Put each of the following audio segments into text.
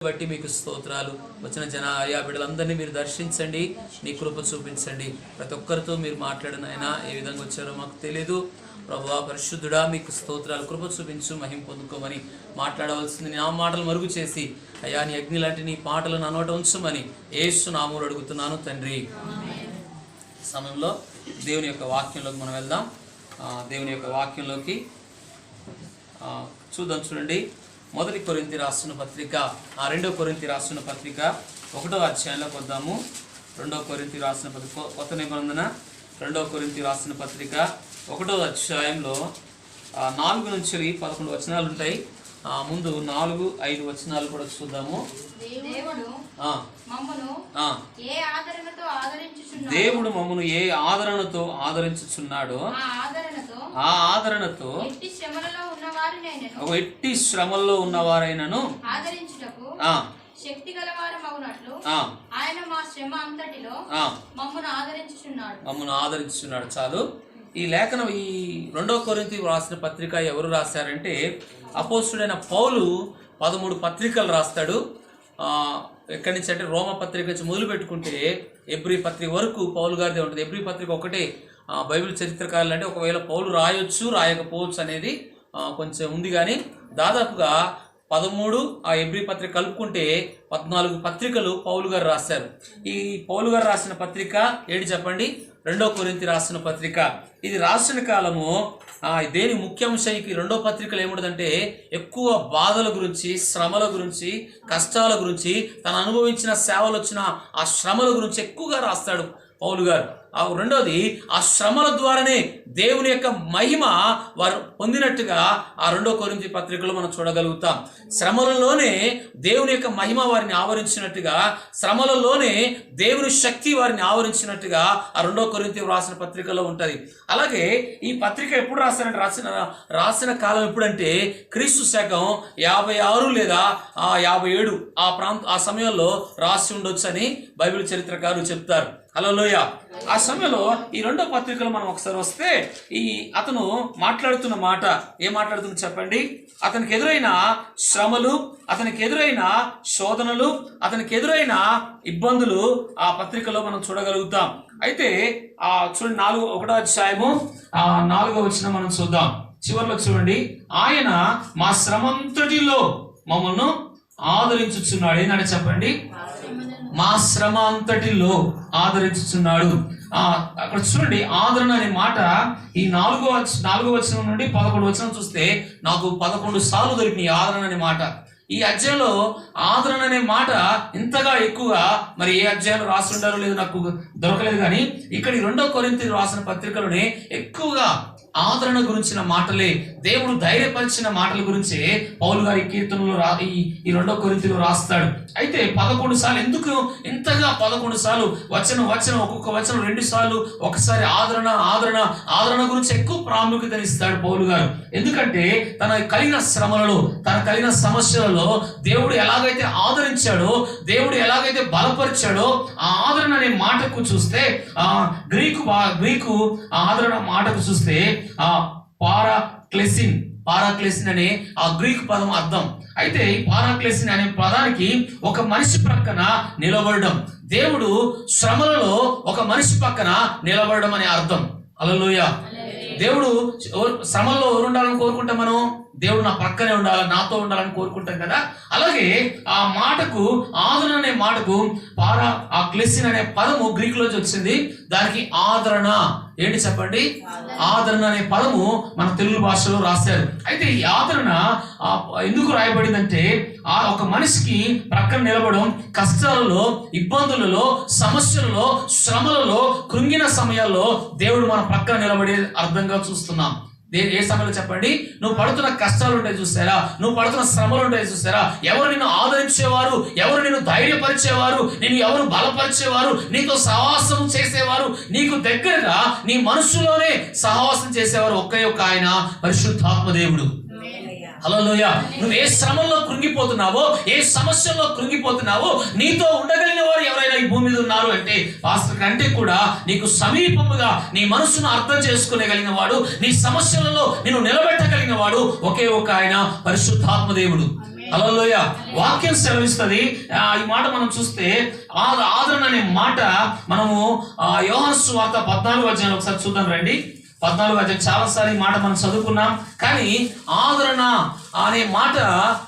బట్టి మీకు స్తోత్రాలు. వచ్చిన అయా బిడ్డలందరినీ మీరు దర్శించండి, నీ కృప చూపించండి. ప్రతి ఒక్కరితో మీరు మాట్లాడిన ఆయన ఏ విధంగా వచ్చారో మాకు తెలియదు. ప్రభువా పరిశుద్ధుడా, మీకు స్తోత్రాలు. కృప చూపించు, మహిమ పొందుకోమని మాట్లాడవలసింది నా మాటలు మరుగు చేసి అయ్యా నీ అగ్ని లాంటి నీ పాటలు నా నోట ఉంచమని యేసు నామములో అడుగుతున్నాను తండ్రి. సమయంలో దేవుని యొక్క వాక్యంలోకి మనం వెళ్దాం. దేవుని యొక్క వాక్యంలోకి చూద్దాం. చూడండి, 1 కొరింథీ రాసిన పత్రిక, 2 కొరింథీ రాసిన పత్రిక 1వ అధ్యాయంలోకి వద్దాము. 2 కొరింథీ రాసిన పత్రిక, కొత్త నిబంధన 2 కొరింథీ రాసిన పత్రిక 1వ అధ్యాయంలో 4 నుంచి 11 వచనాలు ఉంటాయి. ముందు 4, 5 వచనాలు కూడా చూద్దాము. దేవుడు మమ్మను ఏ ఆదరణతో ఆదరించుచున్నాడో ఆ ఆదరణతో ఎట్టి శ్రమల్లో ఉన్నవారైనను శక్తి గలవారమగునట్లు ఆయన మా శ్రమ అంతటిలో మమ్మను ఆదరించుచున్నాడు. చాలు. ఈ లేఖనం, ఈ 2 కొరింథీ రాసిన పత్రిక ఎవరు రాశారంటే అపోస్తుడైన పౌలు 13 పత్రికలు రాస్తాడు. ఎక్కడి నుంచి అంటే రోమ పత్రిక నుంచి మొదలు పెట్టుకుంటే ఎబ్రీ పత్రిక వరకు పౌలు గారిదే ఉంటుంది. ఎబ్రీ పత్రిక ఒకటే బైబిల్ చరిత్రకారులు అంటే ఒకవేళ పౌలు రాయొచ్చు రాయకపోవచ్చు అనేది కొంచెం ఉంది, కానీ దాదాపుగా 13 ఆ ఎబ్రీ పత్రిక కలుపుకుంటే 14 పత్రికలు పౌలు గారు రాశారు. ఈ పౌలు గారు రాసిన పత్రిక ఏంటి చెప్పండి? 2 కొరింథీ రాసిన పత్రిక. ఇది రాసిన కాలము దేని ముఖ్యాంశం? ఈ 2 పత్రికలు ఏముండదంటే ఎక్కువ బాధల గురించి, శ్రమల గురించి, కష్టాల గురించి, తను అనుభవించిన సేవలు వచ్చిన ఆ శ్రమల గురించి ఎక్కువగా రాస్తాడు పౌలు గారు. రెండోది, ఆ శ్రమల ద్వారానే దేవుని యొక్క మహిమ వారు పొందినట్టుగా ఆ 2 కొరింథీ పత్రికలో మనం చూడగలుగుతాం. శ్రమలలోనే దేవుని యొక్క మహిమ వారిని ఆవరించినట్టుగా, శ్రమలలోనే దేవుని శక్తి వారిని ఆవరించినట్టుగా ఆ 2 కొరింథీ రాసిన పత్రికలో ఉంటుంది. అలాగే ఈ పత్రిక ఎప్పుడు రాశారంటే రాసిన కాలం ఎప్పుడంటే క్రీస్తు శకం 56 లేదా 57 ఆ సమయంలో రాసి ఉండొచ్చు అని బైబిల్ చరిత్రకారులు చెప్తారు. హల్లెలూయా. ఆ సమయంలో ఈ 2 పత్రికలు మనం ఒకసారి వస్తే అతను మాట్లాడుతున్న మాట ఏం మాట్లాడుతుందో చెప్పండి. అతనికి ఎదురైన శ్రమలు, అతనికి ఎదురైన శోధనలు, అతనికి ఎదురైన ఇబ్బందులు ఆ పత్రికలో మనం చూడగలుగుతాం. అయితే చూడండి, 1వ అధ్యాయము 4వ వచనం మనం చూద్దాం. చివరిలో చూడండి, ఆయన మా శ్రమంతటిలో మమ్మల్ని ఆదరించుచున్నాడు. ఏంటంటే చెప్పండి, మా శ్రమ అంతటిలో ఆదరించుచున్నాడు. అక్కడ చూడండి, ఆదరణ అనే మాట ఈ 4వ వచనం నుండి 11వ వచనం చూస్తే నాకు 11 సార్లు దొరికినాయి ఆదరణ అనే మాట. ఈ అధ్యాయంలో ఆదరణ అనే మాట ఇంతగా ఎక్కువగా మరి ఏ అధ్యాయంలో రాసి ఉండారో లేదు నాకు దొరకలేదు, కానీ ఇక్కడ 2 కొరింథీ రాసిన పత్రికలోనే ఎక్కువగా ఆదరణ గురించిన మాటలే, దేవుడు ధైర్యపరిచిన మాటల గురించే పౌలు గారి కీర్తనలో ఈ 2 కొరింథీలో రాస్తాడు. అయితే 11 సార్లు, ఎందుకు ఇంతగా 11 సార్లు వచనం ఒక్కొక్క వచనం 2 సార్లు, ఒకసారి ఆదరణ గురించి ఎక్కువ ప్రాముఖ్యత ఇస్తాడు పౌలు గారు. ఎందుకంటే తన కలిగిన శ్రమలలో, తన కలిగిన సమస్యలలో దేవుడు ఎలాగైతే ఆదరించాడో, దేవుడు ఎలాగైతే బలపరిచాడో, ఆ ఆదరణ అనే మాటకు చూస్తే గ్రీకు ఆదరణ మాటకు చూస్తే పారాక్లెసిన్ అనే ఆ గ్రీకు పదం అర్థం. అయితే ఈ పారాక్లెసిన్ అనే పదానికి ఒక మనిషి ప్రక్కన నిలబడడం, దేవుడు శ్రమలలో ఒక మనిషి పక్కన నిలబడడం అనే అర్థం. హల్లెలూయా. దేవుడు శ్రమల్లో ఎవరు ఉండాలని కోరుకుంటాం? మనం దేవుడు నా పక్కనే ఉండాలి, నాతో ఉండాలని కోరుకుంటాం కదా. అలాగే ఆ మాటకు, ఆదరణ అనే మాటకు క్లెసిన్ అనే పదము గ్రీకులోంచి వచ్చింది. దానికి ఆదరణ ఏంటి చెప్పండి? ఆదరణ అనే పదము మన తెలుగు భాషలో రాశారు. అయితే ఈ ఆదరణ ఎందుకు రాయబడిందంటే ఒక మనిషికి ప్రక్కన నిలబడడం, కష్టాలలో, ఇబ్బందులలో, సమస్యలలో, శ్రమలలో, కృంగిన సమయాల్లో దేవుడు మన ప్రక్కన నిలబడే అర్థంగా చూస్తున్నాం. ఏ సమయంలో చెప్పండి? నువ్వు పడుతున్న కష్టాలు ఉంటాయి చూసారా, నువ్వు పడుతున్న శ్రమలు ఉంటాయి చూసారా, ఎవరు నిన్ను ఆదరించేవారు, ఎవరు నిన్ను ధైర్యపరిచేవారు, నిన్ను ఎవరు బలపరిచేవారు, నీతో సహవాసం చేసేవారు, నీకు దగ్గరగా నీ మనసులోనే సహవాసం చేసేవారు ఒకే ఒక ఆయన, పరిశుద్ధాత్మ దేవుడు. హల్లెలూయా. నువ్వు ఏ శ్రమంలో కృంగిపోతున్నావో, ఏ సమస్యల్లో కృంగిపోతున్నావో, నీతో ఉండగలిగిన వారు ఎవరైనా ఈ భూమి మీద ఉన్నారు అంటే పాస్టర్ కంటే కూడా నీకు సమీపముగా నీ మనసును అర్థం చేసుకోగలిగిన వాడు, నీ సమస్యలలో నిన్ను నిలబెట్టగలిగిన వాడు ఒకే ఒక ఆయన, పరిశుద్ధాత్మ దేవుడు. హల్లెలూయా. వాక్యం సెలవిస్తుంది. ఈ మాట మనం చూస్తే ఆదరణ అనే మాట మనము యోహాను సువార్త 14వ అధ్యాయం ఒకసారి చూద్దాం రండి. 14వ అధ్యాయం చాలాసార్లు ఈ మాట మనం చదువుకున్నాం, కానీ ఆదరణ అనే మాట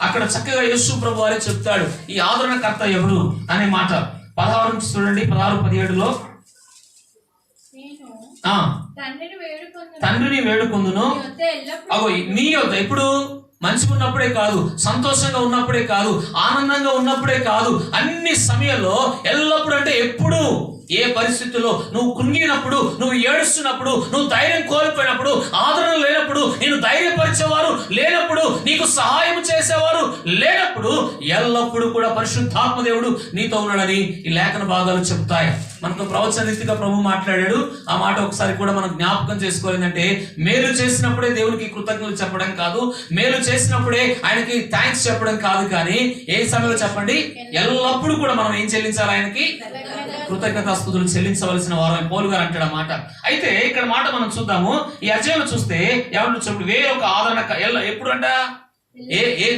అక్కడ చక్కగా యేసు ప్రభు వారే చెప్తాడు. ఈ ఆదరణకర్త ఎవరు అనే మాట 16 నుంచి చూడండి. 16-17లో తండ్రిని వేడుకొందును. అగో నీ యొద్ద ఇప్పుడు మంచిగా ఉన్నప్పుడే కాదు, సంతోషంగా ఉన్నప్పుడే కాదు, ఆనందంగా ఉన్నప్పుడే కాదు, అన్ని సమయాల్లో ఎల్లప్పుడు అంటే ఎప్పుడు, ఏ పరిస్థితుల్లో నువ్వు కృంగినప్పుడు, నువ్వు ఏడుస్తున్నప్పుడు, నువ్వు ధైర్యం కోల్పోయినప్పుడు, ఆదరణ లేనప్పుడు, నేను ధైర్యపరిచేవారు లేనప్పుడు, నీకు సహాయం చేసేవారు లేనప్పుడు, ఎల్లప్పుడూ కూడా పరిశుద్ధాత్మ దేవుడు నీతో ఉన్నాడని ఈ లేఖన భాగాలు చెప్తాయి. మనకు ప్రవచన రీతిగా ప్రభు మాట్లాడాడు. ఆ మాట ఒకసారి కూడా మనం జ్ఞాపకం చేసుకోవాలంటే, మేలు చేసినప్పుడే దేవునికి కృతజ్ఞతలు చెప్పడం కాదు, మేలు చేసినప్పుడే ఆయనకి థ్యాంక్స్ చెప్పడం కాదు, కానీ ఏ సమయంలో చెప్పండి, ఎల్లప్పుడూ కూడా మనం ఏం చెల్లించాలి, ఆయనకి కృతజ్ఞతాస్తుతులు చెల్లించవలసిన వారు పౌలు గారు అంటాడు అన్నమాట. అయితే ఇక్కడ మాట మనం చూద్దాము. ఈ అధ్యాయంలో చూస్తే ఎవరు చెప్పు వేరొక ఆదరణ ఎప్పుడు అంట,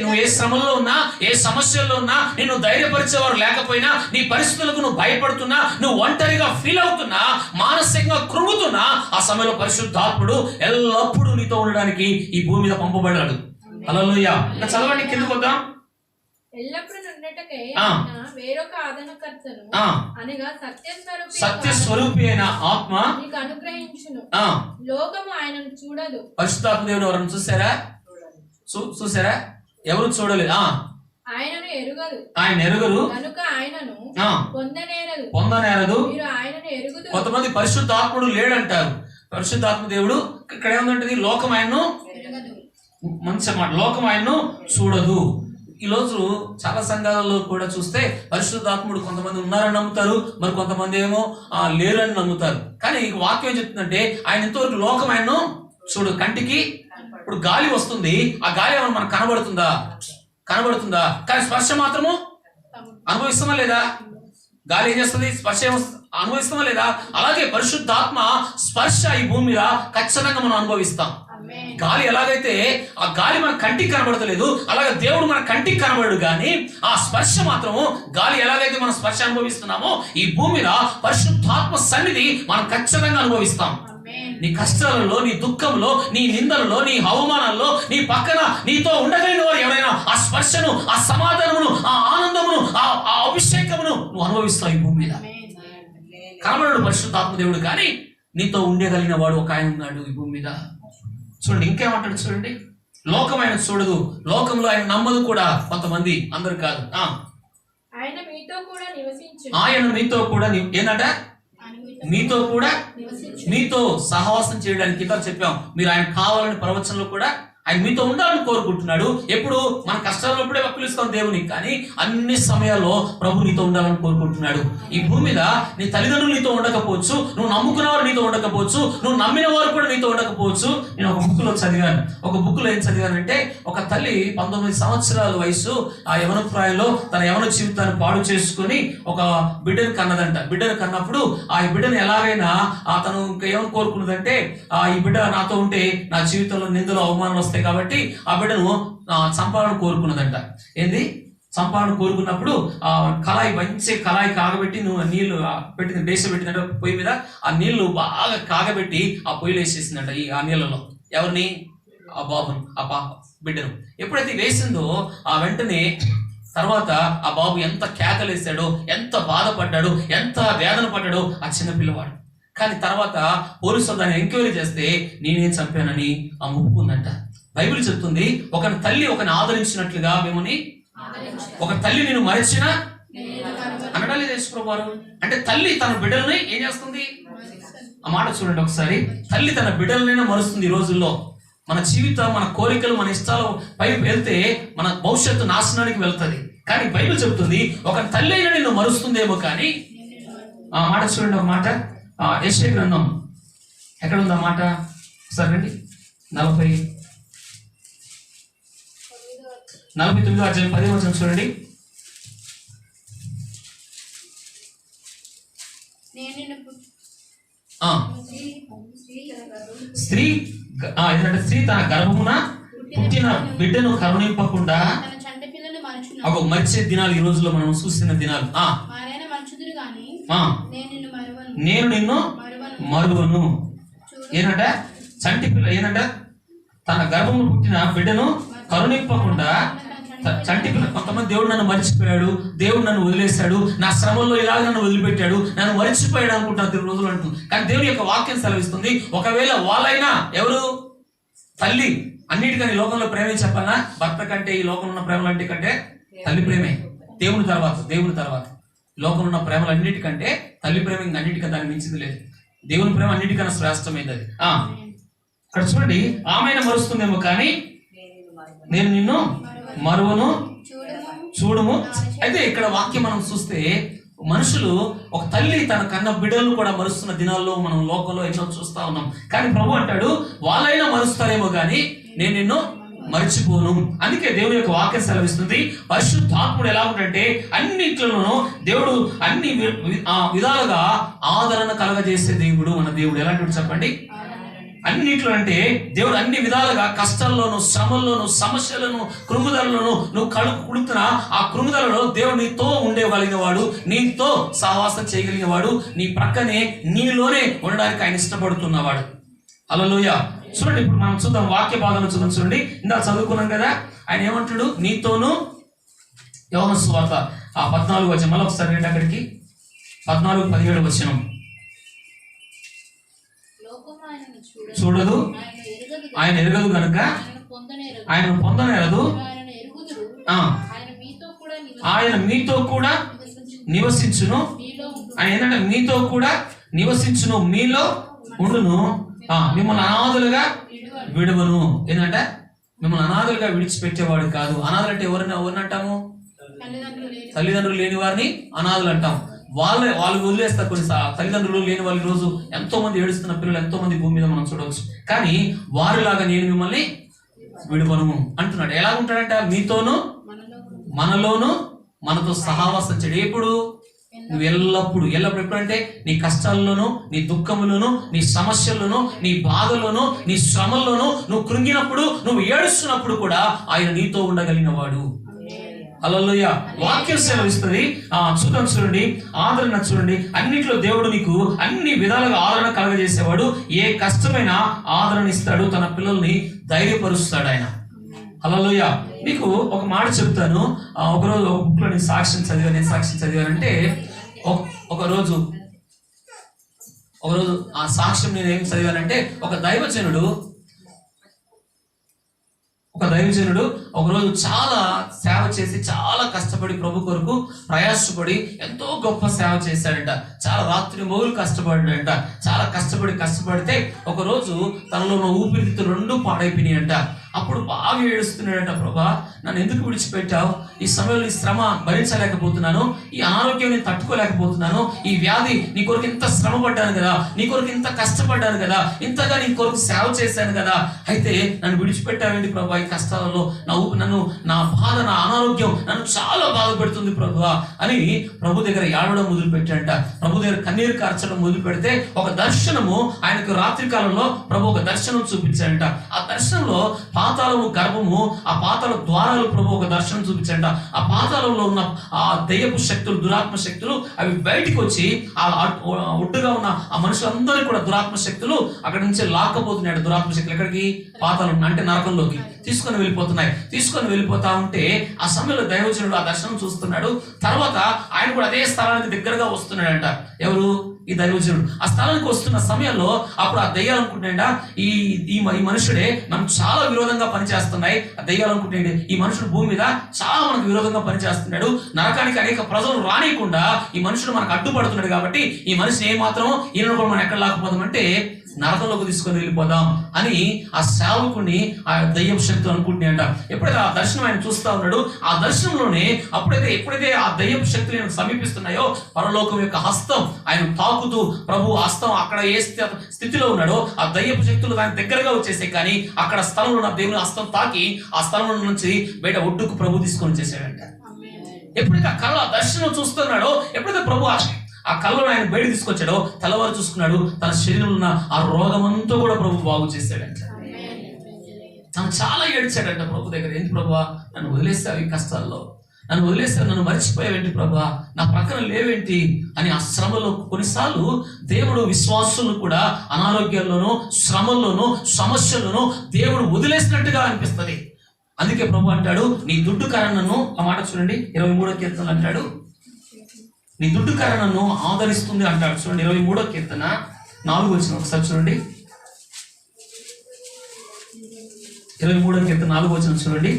నువ్వు ఏ శ్రమంలో ఉన్నా, ఏ సమస్యల్లో ఉన్నా, నిన్ను ధైర్యపరిచేవారు లేకపోయినా, నీ పరిస్థితులకు నువ్వు భయపడుతున్నా, నువ్వు ఒంటరిగా ఫీల్ అవుతున్నా, మానసికంగా కృంగుతున్నా, ఆ సమయంలో పరిశుద్ధాత్ముడు ఎల్లప్పుడూ నీతో ఉండడానికి ఈ భూమి మీద పంపబడ్డాడు. హల్లెలూయా. ఇంకా చదవండి, కిందకు వద్దాం. వేరొక ఆదరణకర్తను అనగా సత్య స్వరూపి అయిన ఆత్మ నీకు అనుగ్రహించును. లోకము ఆయనను చూడదు. పరిశుద్ధాత్మ దేవుడు ఎవరైనా చూసారా? ఎవరు చూడలేదు. ఆయనను ఎరుగరు. ఆయన ఎరుగరు కనుక ఆయనను పొందనేరదు. మీరు ఆయనను ఎరుగుదు. కొంతమంది పరిశుద్ధాత్ముడు లేడంటారు. పరిశుద్ధాత్మ దేవుడు ఇక్కడ ఏముందంటే, లోకం ఆయన్ను, మంచి మాట, లోకం ఆయన్ను చూడదు. ఈ రోజు చాలా సంఘాలలో కూడా చూస్తే పరిశుద్ధాత్ముడు కొంతమంది ఉన్నారని నమ్ముతారు, మరి కొంతమంది ఏమో లేరని నమ్ముతారు. కానీ వాక్యం చెప్తుందంటే, ఆయన ఎంతవరకు లోకం ఆయన్ను చూడు. కంటికి ఇప్పుడు గాలి వస్తుంది, ఆ గాలి ఏమన్నా మనకు కనబడుతుందా? కానీ స్పర్శ మాత్రము అనుభవిస్తామా లేదా? గాలి ఏం చేస్తుంది? స్పర్శ అనుభవిస్తామా లేదా? అలాగే పరిశుద్ధాత్మ స్పర్శ ఈ భూమి మీద ఖచ్చితంగా మనం అనుభవిస్తాం. గాలి ఎలాగైతే ఆ గాలి మన కంటికి కనబడతలేదు, అలాగే దేవుడు మన కంటికి కనబడడు, కానీ ఆ స్పర్శ మాత్రము, గాలి ఎలాగైతే మనం స్పర్శ అనుభవిస్తున్నామో, ఈ భూమి మీద పరిశుద్ధాత్మ సన్నిధి మనం ఖచ్చితంగా అనుభవిస్తాం. నీ కష్టాలలో, నీ దుఃఖంలో, నీ నిందలలో, నీ అవమానాల్లో, నీ పక్కన నీతో ఉండగలిగిన వారు ఎవరైనా ఆ స్పర్శను, ఆ సమాధానమును, ఆ ఆనందమును, ఆ అభిషేకమును నువ్వు అనుభవిస్తావు. ఈ భూమి మీద కనబడడు పరిశుద్ధాత్మ దేవుడు, కానీ నీతో ఉండగలిగిన వాడు ఒక ఆయన ఉన్నాడు ఈ భూమి మీద. చూడండి, ఇంకేమంటాడు చూడండి, లోకం ఆయన చూడదు, లోకంలో ఆయన నమ్మదు కూడా కొంతమంది, అందరు కాదు. ఆయన మీతో కూడా ఏంటంట, మీతో కూడా మీతో సహవాసం చేయడానికి ఇతర చెప్పాం. మీరు ఆయన కావాలని ప్రవచనంలో కూడా ఆయన మీతో ఉండాలని కోరుకుంటున్నాడు. ఎప్పుడు మన కష్టాలప్పుడే పిలుస్తాం దేవునికి, కానీ అన్ని సమయాల్లో ప్రభు నీతో ఉండాలని కోరుకుంటున్నాడు. ఈ భూమి మీద నీ తల్లిదండ్రులు నీతో ఉండకపోవచ్చు, నువ్వు నమ్ముకున్న వారు నీతో ఉండకపోవచ్చు, నువ్వు నమ్మిన వారు కూడా నీతో ఉండకపోవచ్చు. నేను ఒక బుక్లో చదివాను. ఒక బుక్లో ఏం చదివానంటే, ఒక తల్లి 19 సంవత్సరాల వయసు, ఆ యవన ప్రాయంలో తన యవన జీవితాన్ని పాడు చేసుకుని ఒక బిడ్డను కన్నదంట. బిడ్డను కన్నప్పుడు ఆ బిడ్డను ఎలాగైనా తను ఇంకా ఏమని కోరుకున్నదంటే, ఈ బిడ్డ నాతో ఉంటే నా జీవితంలో నిందలు అవమానాలు వస్తాయి కాబట్టి ఆ బిడ్డను చంపాలని కోరుకున్నదంట. ఏంది? చంపాలని కోరుకున్నప్పుడు మంచి కళాయి కాగబెట్టి, నువ్వు నీళ్లు పెట్టిన డేస పెట్టినట్టు పొయ్యి మీద ఆ నీళ్లు బాగా కాగబెట్టి ఆ పొయ్యిలో వేసేసిందంట. ఆ నీళ్ళలో ఎవరిని? ఆ బాబును, బిడ్డను. ఎప్పుడైతే వేసిందో ఆ వెంటనే తర్వాత ఆ బాబు ఎంత కేకలేసాడో, ఎంత బాధపడ్డాడో, ఎంత వేదన పడ్డాడో ఆ చిన్న పిల్లవాడు. కానీ తర్వాత పోలీసులు దాన్ని ఎంక్వైరీ చేస్తే నేనేం చంపానని ఒప్పుకుందంట. బైబిల్ చెప్తుంది, ఒక తల్లి ఒకని ఆదరించినట్లుగా మిమ్మల్ని, ఒక తల్లి నేను మరచిన అనడాలి యేసుప్రభువారు. అంటే తల్లి తన బిడ్డలని ఏం చేస్తుంది? ఆ మాట చూడండి ఒకసారి. తల్లి తన బిడ్డలనైనా మరుస్తుంది. ఈ రోజుల్లో మన జీవితం, మన కోరికలు, మన ఇష్టాలు పైకి వెళ్తే మన భవిష్యత్తు నాశనానికి వెళ్తుంది. కానీ బైబిల్ చెప్తుంది, ఒక తల్లి అయినా నిన్ను మరుస్తుందేమో, కానీ ఆ మాట చూడండి. ఒక మాట యెషయా గ్రంథం ఎక్కడ ఉందా మాట? ఒకసారి రండి. 49వ అధ్యాయం 10వ వచనం చూడండి. స్త్రీ తన గర్భమున పుట్టిన బిడ్డను కరుణింపకుండా ఒక మరిచే దినాలు ఈ రోజుల్లో మనం చూస్తున్న దినాలు. మారైన మనుషులు గాని నేను నిన్ను మరువను. ఏనంట చంటి పిల్ల ఏనంట తన గర్భంలో పుట్టిన బిడ్డను కరుణింపకుండా చంటి పిల్ల. కొంతమంది దేవుడు నన్ను మర్చిపోయాడు, దేవుడు నన్ను వదిలేశాడు, నా శ్రమంలో ఇలాగ నన్ను వదిలిపెట్టాడు, నన్ను మర్చిపోయాడు అనుకుంటారు ఈ రోజులు అంటూ. కానీ దేవుని యొక్క వాక్యం సెలవిస్తుంది, ఒకవేళ వాళ్ళైనా ఎవరు తల్లి అన్నిటికని లోకంలో ప్రేమే చెప్పాలా, భర్త కంటే ఈ లోకంలో ఉన్న ప్రేమలు అన్నిటికంటే తల్లి ప్రేమే దేవుని తర్వాత లోకంలో ఉన్న ప్రేమలు అన్నిటికంటే తల్లి ప్రేమ ఇంకా అన్నిటికన్నా దాన్ని మించింది లేదు. దేవుని ప్రేమ అన్నిటికన్నా శ్రేష్టమైంది అది. ఇక్కడ చూడండి, ఆమెను మరుస్తుందేమో కానీ నేను నిన్ను మరువను, చూడుము. అయితే ఇక్కడ వాక్యం మనం చూస్తే మనుషులు ఒక తల్లి తన కన్న బిడ్డలను కూడా మరుస్తున్న దినాల్లో మనం లోకంలో ఎన్నో చూస్తా ఉన్నాం. కానీ ప్రభు అంటాడు, వాళ్ళైనా మరుస్తారేమో కానీ నేను నిన్ను మర్చిపోను. అందుకే దేవుని యొక్క వాక్యం సెలవిస్తుంది, పరిశుద్ధాత్ముడు ఎలా ఉంటాడంటే అన్నిట్లోనూ దేవుడు అన్ని విధాలుగా ఆదరణ కలగజేసే దేవుడు మన దేవుడు. ఎలాంటి చెప్పండి, అన్నిట్లో అంటే దేవుడు అన్ని విధాలుగా కష్టాల్లోను, శ్రమల్లోను, సమస్యలను, కృంగుదలలోను నువ్వు కుడుతున్నా ఆ కృంగుదలలో దేవుడు నీతో ఉండగలిగిన వాడు, నీతో సహవాసం చేయగలిగిన వాడు, నీ ప్రక్కనే నీలోనే ఉండడానికి ఆయన ఇష్టపడుతున్నవాడు. హల్లెలూయా. చూడండి, ఇప్పుడు మనం చూద్దాం వాక్య భాగంలో చూడండి. ఇందాక చదువుకున్నాం కదా, ఆయన ఏమంటాడు, నీతోను. యోహాను సువార్త 14 వచనం మళ్ళీ ఒకసారి రండి అక్కడికి, 14-17 వచనం. చూడదు, ఆయన ఎరగదు కనుక ఆయన పొందనేరదు, ఆయన మీతో కూడా నివసించును. ఆయన ఏంటంటే మీతో కూడా నివసించును, మీలో ఉండును, మిమ్మల్ని అనాథులుగా విడవను. ఏంటంటే మిమ్మల్ని అనాథులుగా విడిచిపెట్టేవాడు కాదు. అనాథులు అంటే ఎవరిని అంటాము? తల్లిదండ్రులు లేని వారిని అనాథులు అంటాం. వాళ్ళు వదిలేస్తారు. కొన్ని తల్లిదండ్రులు లేని వాళ్ళు రోజు ఎంతో మంది ఏడుస్తున్న పిల్లలు ఎంతో మంది భూమి మీద మనం చూడవచ్చు. కానీ వారిలాగా నేను మిమ్మల్ని విడువను అంటున్నాడు. ఎలా ఉంటాడంట, మీతోను మనలోను మనతో సహవాసం చేయడు. ఎప్పుడు? నువ్వు ఎల్లప్పుడు ఎప్పుడంటే నీ కష్టాల్లోనూ, నీ దుఃఖములోను, నీ సమస్యల్లోనూ, నీ బాధలోనూ, నీ శ్రమల్లోనూ నువ్వు కృంగినప్పుడు, నువ్వు ఏడుస్తున్నప్పుడు కూడా ఆయన నీతో ఉండగలిగిన వాడు. హల్లెలూయా. వాక్యం సెలవిస్తుంది. చూడండి, ఆదరణ చూడండి. అన్నిట్లో దేవుడు నీకు అన్ని విధాలుగా ఆదరణ కలగజేసేవాడు. ఏ కష్టమైనా ఆదరణ ఇస్తాడు, తన పిల్లల్ని ధైర్యపరుస్తాడు ఆయన. హల్లెలూయా. మీకు ఒక మాట చెప్తాను. ఒకరోజు ఒక బుక్ లో నేను సాక్ష్యం చదివానంటే ఒకరోజు ఆ సాక్ష్యం నేను ఏం చదివానంటే, ఒక దైవజనుడు ఒకరోజు చాలా సేవ చేసి, చాలా కష్టపడి ప్రభు కొరకు ప్రయాసపడి ఎంతో గొప్ప సేవ చేశాడంట. చాలా రాత్రి మొగులు కష్టపడ్డాడంట. చాలా కష్టపడితే ఒకరోజు తనలో ఉన్న ఊపిరితిత్తులు 2 పాడైపోయినాయంట. అప్పుడు బాగా ఏడుస్తున్నాడంట, ప్రభా నన్ను ఎందుకు విడిచిపెట్టావు? ఈ సమయంలో ఈ శ్రమ భరించలేకపోతున్నాను, ఈ అనారోగ్యం నేను తట్టుకోలేకపోతున్నాను, ఈ వ్యాధి నీ కొరకు ఇంత శ్రమ పడ్డాను కదా, నీ కొరకు ఇంత కష్టపడ్డాను కదా, ఇంతగా నీ కొరకు సేవ చేశాను కదా, అయితే నన్ను విడిచిపెట్టావేంటి ప్రభా? ఈ కష్టాలలో నా బాధ, నా అనారోగ్యం నన్ను చాలా బాధ పెడుతుంది ప్రభా అని ప్రభు దగ్గర ఏడవడం మొదలు పెట్టాడంట. ప్రభు దగ్గర కన్నీరు కార్చడం మొదలు పెడితే ఒక దర్శనము ఆయనకు రాత్రి కాలంలో ప్రభు ఒక దర్శనం చూపించాడంట. ఆ దర్శనంలో పాతాళము గర్భము, ఆ పాతాళ ద్వారాలు ప్రభు ఒక దర్శనం చూపించాడంట. ఆ పాతాళంలో ఉన్న ఆ దయ్యపు శక్తులు, దురాత్మ శక్తులు అవి బయటికి వచ్చి ఆ ఒడ్డుగా ఉన్న ఆ మనుషులందరూ కూడా దురాత్మ శక్తులు అక్కడి నుంచి లాక్కపోతున్నాడు. దురాత్మ శక్తులు ఎక్కడికి? పాతాళం అంటే నరకంలోకి తీసుకొని వెళ్ళిపోతా ఉంటే ఆ సమయంలో దైవజనుడు ఆ దర్శనం చూస్తున్నాడు. తర్వాత ఆయన కూడా అదే స్థలానికి దగ్గరగా వస్తున్నాడంట. ఎవరు? ఈ దైవజనుడు. ఆ స్థలానికి వస్తున్న సమయంలో అప్పుడు ఆ దయ్యాలు అనుకుంటున్నాడా, ఈ మనుషుడే మనకు చాలా విరోధంగా పనిచేస్తున్నాయి. ఆ దయ్యాలు అనుకుంటున్నాడు, ఈ మనుషుడు భూమి మీద చాలా మనకు విరోధంగా పనిచేస్తున్నాడు, నరకానికి అనేక ప్రజలు రానియకుండా ఈ మనుషుడు మనకు అడ్డుపడుతున్నాడు, కాబట్టి ఈ మనిషిని ఏమాత్రం ఈయన కూడా మనం ఎక్కడ లాకపోదామంటే నరకంలోకి తీసుకొని వెళ్ళిపోదాం అని ఆ సేవకుని ఆ దయ్యం శక్తి అనుకుంటున్నాయంట. ఎప్పుడైతే ఆ దర్శనం ఆయన చూస్తా ఉన్నాడు, ఆ దర్శనంలోనే ఎప్పుడైతే ఆ దయ్యం శక్తులు ఆయన సమీపిస్తున్నాయో పరలోకం యొక్క హస్తం ఆయన తాకుతూ, ప్రభు హస్తం అక్కడ ఏ స్థితిలో ఉన్నాడో ఆ దయ్యపు శక్తులు దాని దగ్గరగా వచ్చేసాయి. కానీ అక్కడ స్థలంలో ఉన్న దేవుని హస్తం తాకి ఆ స్థలంలో నుంచి బయట ఒడ్డుకు ప్రభు తీసుకొని వచ్చేసాడంట. ఎప్పుడైతే ఆ కళ్ళ దర్శనం చూస్తున్నాడో, ఎప్పుడైతే ప్రభు ఆ కళ్ళను ఆయన బయట తీసుకొచ్చాడో, తెల్లవారు చూసుకున్నాడు, తన శరీరంలో ఉన్న ఆ రోగమంతా కూడా ప్రభు బాగు చేశాడంట. తను చాలా ఏడ్చాడంట ప్రభు దగ్గర. ఏంటి ప్రభువా, నన్ను వదిలేస్తావు ఈ కష్టాల్లో, నన్ను వదిలేస్తారు, నన్ను మర్చిపోయావేంటి ప్రభా, నా ప్రక్కన లేవేంటి అని ఆ శ్రమలో కొన్నిసార్లు దేవుడు విశ్వాసులను కూడా అనారోగ్యాల్లోనూ శ్రమల్లోనూ సమస్యల్లోనూ దేవుడు వదిలేసినట్టుగా అనిపిస్తుంది. అందుకే ప్రభు అంటాడు, నీ దుడ్డు కరణను, ఆ మాట చూడండి 23వ కీర్తన అంటాడు, నీ దుడ్డు కరణను ఆదరిస్తుంది అంటాడు. చూడండి 23వ కీర్తన 4 వచనం ఒకసారి చూడండి. 23వ కీర్తన 4 వచనం చూడండి.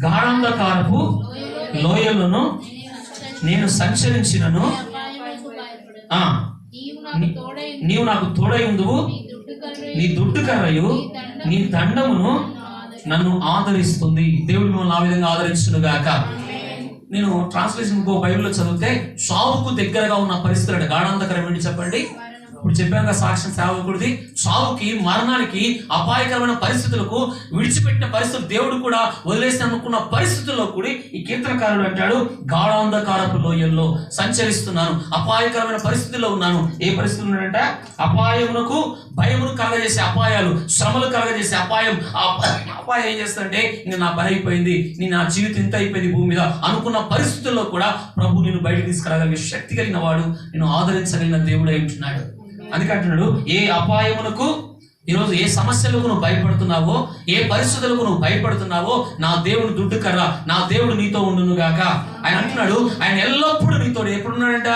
గాఢాంధకారపు లోయలను నేను సంచరించినను నీవు నాకు తోడై ఉందువు, నీ దుడ్డు కర్రయు నీ దండమును నన్ను ఆదరిస్తుంది. దేవుడు మిమ్మల్ని ఆ విధంగా ఆదరించును గాక. నేను ట్రాన్స్లేషన్ ఇంకో బైబిల్లో చదివితే సావుకు దగ్గరగా ఉన్న పరిస్థితులు అంటే గాఢాంధకరం ఏంటి చెప్పండి. ఇప్పుడు చెప్పాక సాక్ష్యం సేవకుడిది, సావుకి మరణానికి అపాయకరమైన పరిస్థితులకు విడిచిపెట్టిన పరిస్థితులు దేవుడు కూడా వదిలేసి అనుకున్న పరిస్థితుల్లో కూడా ఈ కీర్తనకారుడు అంటాడు, గాఢాంధకారపు లోయల్లో సంచరిస్తున్నాను, అపాయకరమైన పరిస్థితుల్లో ఉన్నాను. ఏ పరిస్థితులు ఉన్నాడంటే అపాయమునకు భయమును కలగజేసే అపాయాలు, శ్రమలు కలగజేసే అపాయం. అపాయం ఏం చేస్తాడంటే ఇంకా నా పని అయిపోయింది, నా జీవితం ఇంత అయిపోయింది భూమి మీద అనుకున్న పరిస్థితుల్లో కూడా ప్రభు నేను బయటకు తీసుకురాగలిగే శక్తి కలిగిన వాడు, నేను ఆదరించగలిగిన దేవుడు అయి ఉంటున్నాడు. అందుకంటున్నాడు, ఏ అపాయమునకు ఈరోజు ఏ సమస్యలకు నువ్వు భయపడుతున్నావో, ఏ పరిస్థితులకు నువ్వు భయపడుతున్నావో, నా దేవుడు దుడ్డు కర్ర, నా దేవుడు నీతో ఉండును గాక. ఆయన అంటున్నాడు, ఆయన ఎల్లప్పుడూ నీతో. ఎప్పుడున్నాడంట?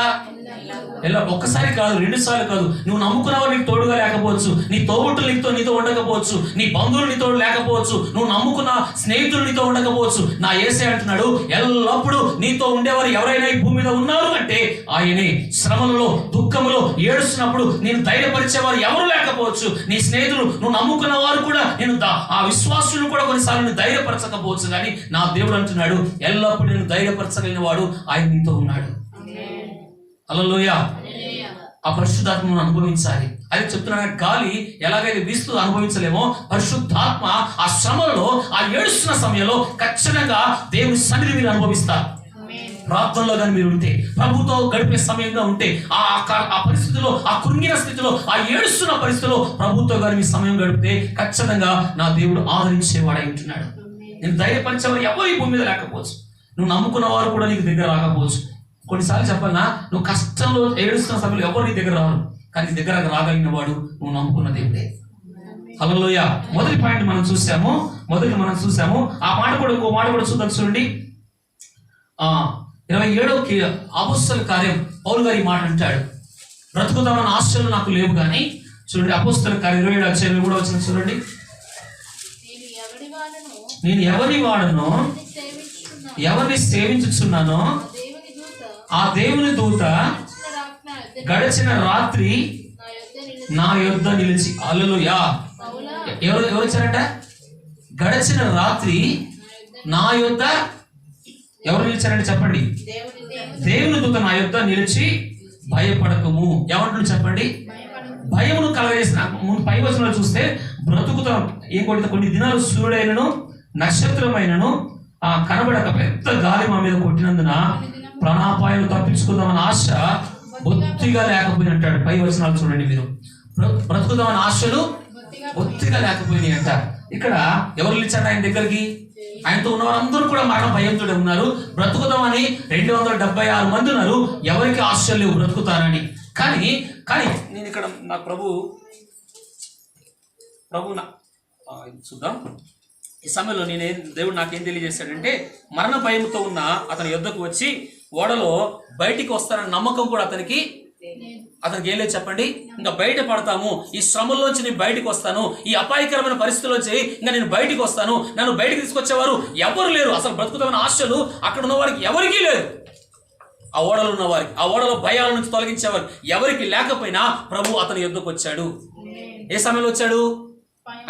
ఒక్కసారి కాదు, 2 సార్లు కాదు. నువ్వు నమ్ముకున్నావు నీకు తోడుగా లేకపోవచ్చు, నీ తోబుట్టులు నీతో ఉండకపోవచ్చు, నీ బంధువులు నీతో లేకపోవచ్చు, నువ్వు నమ్ముకున్న స్నేహితులు నీతో ఉండకపోవచ్చు. నా యేసే అంటున్నాడు, ఎల్లప్పుడూ నీతో ఉండేవారు ఎవరైనా ఈ భూమి మీద ఉన్నారు అంటే ఆయనే. శ్రమలలో దుఃఖములో ఏడుస్తున్నప్పుడు నేను ధైర్యపరిచేవారు ఎవరు లేకపోవచ్చు, నీ స్నేహితులు నువ్వు నమ్ముకున్న వారు కూడా నేను ఆ విశ్వాసులు కూడా కొన్నిసార్లు నేను ధైర్యపరచకపోవచ్చు, కానీ నా దేవుడు అంటున్నాడు, ఎల్లప్పుడూ నేను ధైర్యపరచగలిగిన వాడు ఆయన నీతో ఉన్నాడు. హల్లెలూయా. ఆ పరిశుద్ధాత్మను అనుభవించాలి. అది చెప్తున్నా, గాలి ఎలాగైతే వీస్తూ అనుభవించలేమో, పరిశుద్ధాత్మ ఆ శ్రమలో, ఆ ఏడుస్తున్న సమయంలో ఖచ్చితంగా దేవుని సన్నిధి మీరు అనుభవిస్తారు. ప్రార్థనలో కానీ మీరు ఉంటే, ప్రభుతో గడిపే సమయంగా ఉంటే, ఆ పరిస్థితిలో, ఆ కృంగిన స్థితిలో, ఆ ఏడుస్తున్న పరిస్థితిలో ప్రభుతో కానీ మీ సమయం గడిపితే ఖచ్చితంగా నా దేవుడు ఆదరించేవాడై ఉంటున్నాడు. నేను ధైర్యపరిచేవారు ఎవరు ఈ భూమి మీద లేకపోవచ్చు, నువ్వు నమ్ముకున్న వారు కూడా నీకు దగ్గర రాకపోవచ్చు. కొన్నిసార్లు చెప్పాలన్నా, నువ్వు కష్టంలో ఏడుస్తున్న సమయంలో ఎవరు నీ దగ్గర రారు, కానీ నీ దగ్గర రాగలిగిన వాడు నువ్వు నమ్ముకున్న దేవుడే. హల్లెలూయా. మొదటి పాయింట్ మనం చూసాము. ఆ మాట కూడా ఇంకో మాట కూడా చూద్దాం. చూడండి 27వ అపోస్తలుల కార్యం పౌలు గారు ఈ మాట అంటాడు, బ్రతుకుతామన్న ఆశలు నాకు లేవు కానీ. చూడండి అపోస్తలుల కార్యం 27 వచ్చిన చూడండి, నేను ఎవరి వాడను, ఎవరిని సేవించుచున్నానో ఆ దేవుని దూత గడిచిన రాత్రి నా యొద్ద నిలిచి. హల్లెలూయా. ఎవరు వచ్చారంట? గడిచిన రాత్రి నా యొద్ద ఎవరు నిలిచారంటే చెప్పండి, దేవుని దూత నా యొద్ద నిలిచి భయపడకము. ఏమంటున్నాడు చెప్పండి? భయమును కలగజేసిన. పై వచనంలో చూస్తే బ్రతుకుతాం ఏం కొడితే కొన్ని దినాలు సూర్యుడైనను నక్షత్రమైనను కనబడక పెద్ద గాలి మా మీద కొట్టినందున ప్రాణాపాయాలు తప్పించుకుందామని ఆశ బొత్తిగా లేకపోయినట్టాడు. పై వచనాలు చూడండి మీరు. బ్రతుకుదామని ఆశలు బొత్తిగా లేకపోయినాయి అంట. ఇక్కడ ఎవరు నిలిచారు ఆయన దగ్గరికి? ఆయనతో ఉన్న వారందరూ కూడా మరణ భయంతో ఉన్నారు. బ్రతుకుదామని 276 మంది ఉన్నారు. ఎవరికి ఆశలు లేవు బ్రతుకుతారని. కానీ నేను ఇక్కడ నా ప్రభు చూద్దాం. ఈ సమయంలో దేవుడు నాకేం తెలియజేశాడంటే, మరణ భయంతో ఉన్న అతని యొద్దకు వచ్చి ఓడలో బయటికి వస్తానన్న నమ్మకం కూడా అతనికి ఏం లేదు చెప్పండి. ఇంకా బయట పడతాము, ఈ శ్రమల్లోంచి నేను బయటకు వస్తాను, ఈ అపాయకరమైన పరిస్థితుల్లోంచి ఇంకా నేను బయటకు వస్తాను, నన్ను బయటకు తీసుకొచ్చేవారు ఎవరు లేరు. అసలు బ్రతుకుతామన్న ఆశలు అక్కడ ఉన్న వారికి ఎవరికీ లేదు. ఆ ఓడలో ఉన్న వారికి, ఆ ఓడలో భయాల నుంచి తొలగించేవారు ఎవరికి లేకపోయినా ప్రభు అతని యొద్దకు వచ్చాడు. ఏ సమయంలో వచ్చాడు?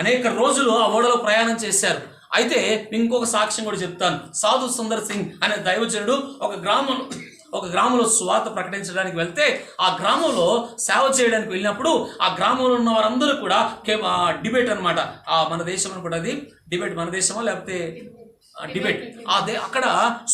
అనేక రోజులు ఆ ఓడలో ప్రయాణం చేశారు. అయితే ఇంకొక సాక్ష్యం కూడా చెప్తాను. సాధు సుందర్ సింగ్ అనే దైవజనుడు ఒక గ్రామంలో సువార్త ప్రకటించడానికి వెళ్తే, ఆ గ్రామంలో సేవ చేయడానికి వెళ్ళినప్పుడు ఆ గ్రామంలో ఉన్న వారందరూ కూడా డిబేట్ అనమాట. మన దేశం కూడా అది డిబేట్, మన దేశమా లేకపోతే డిబేట్. అక్కడ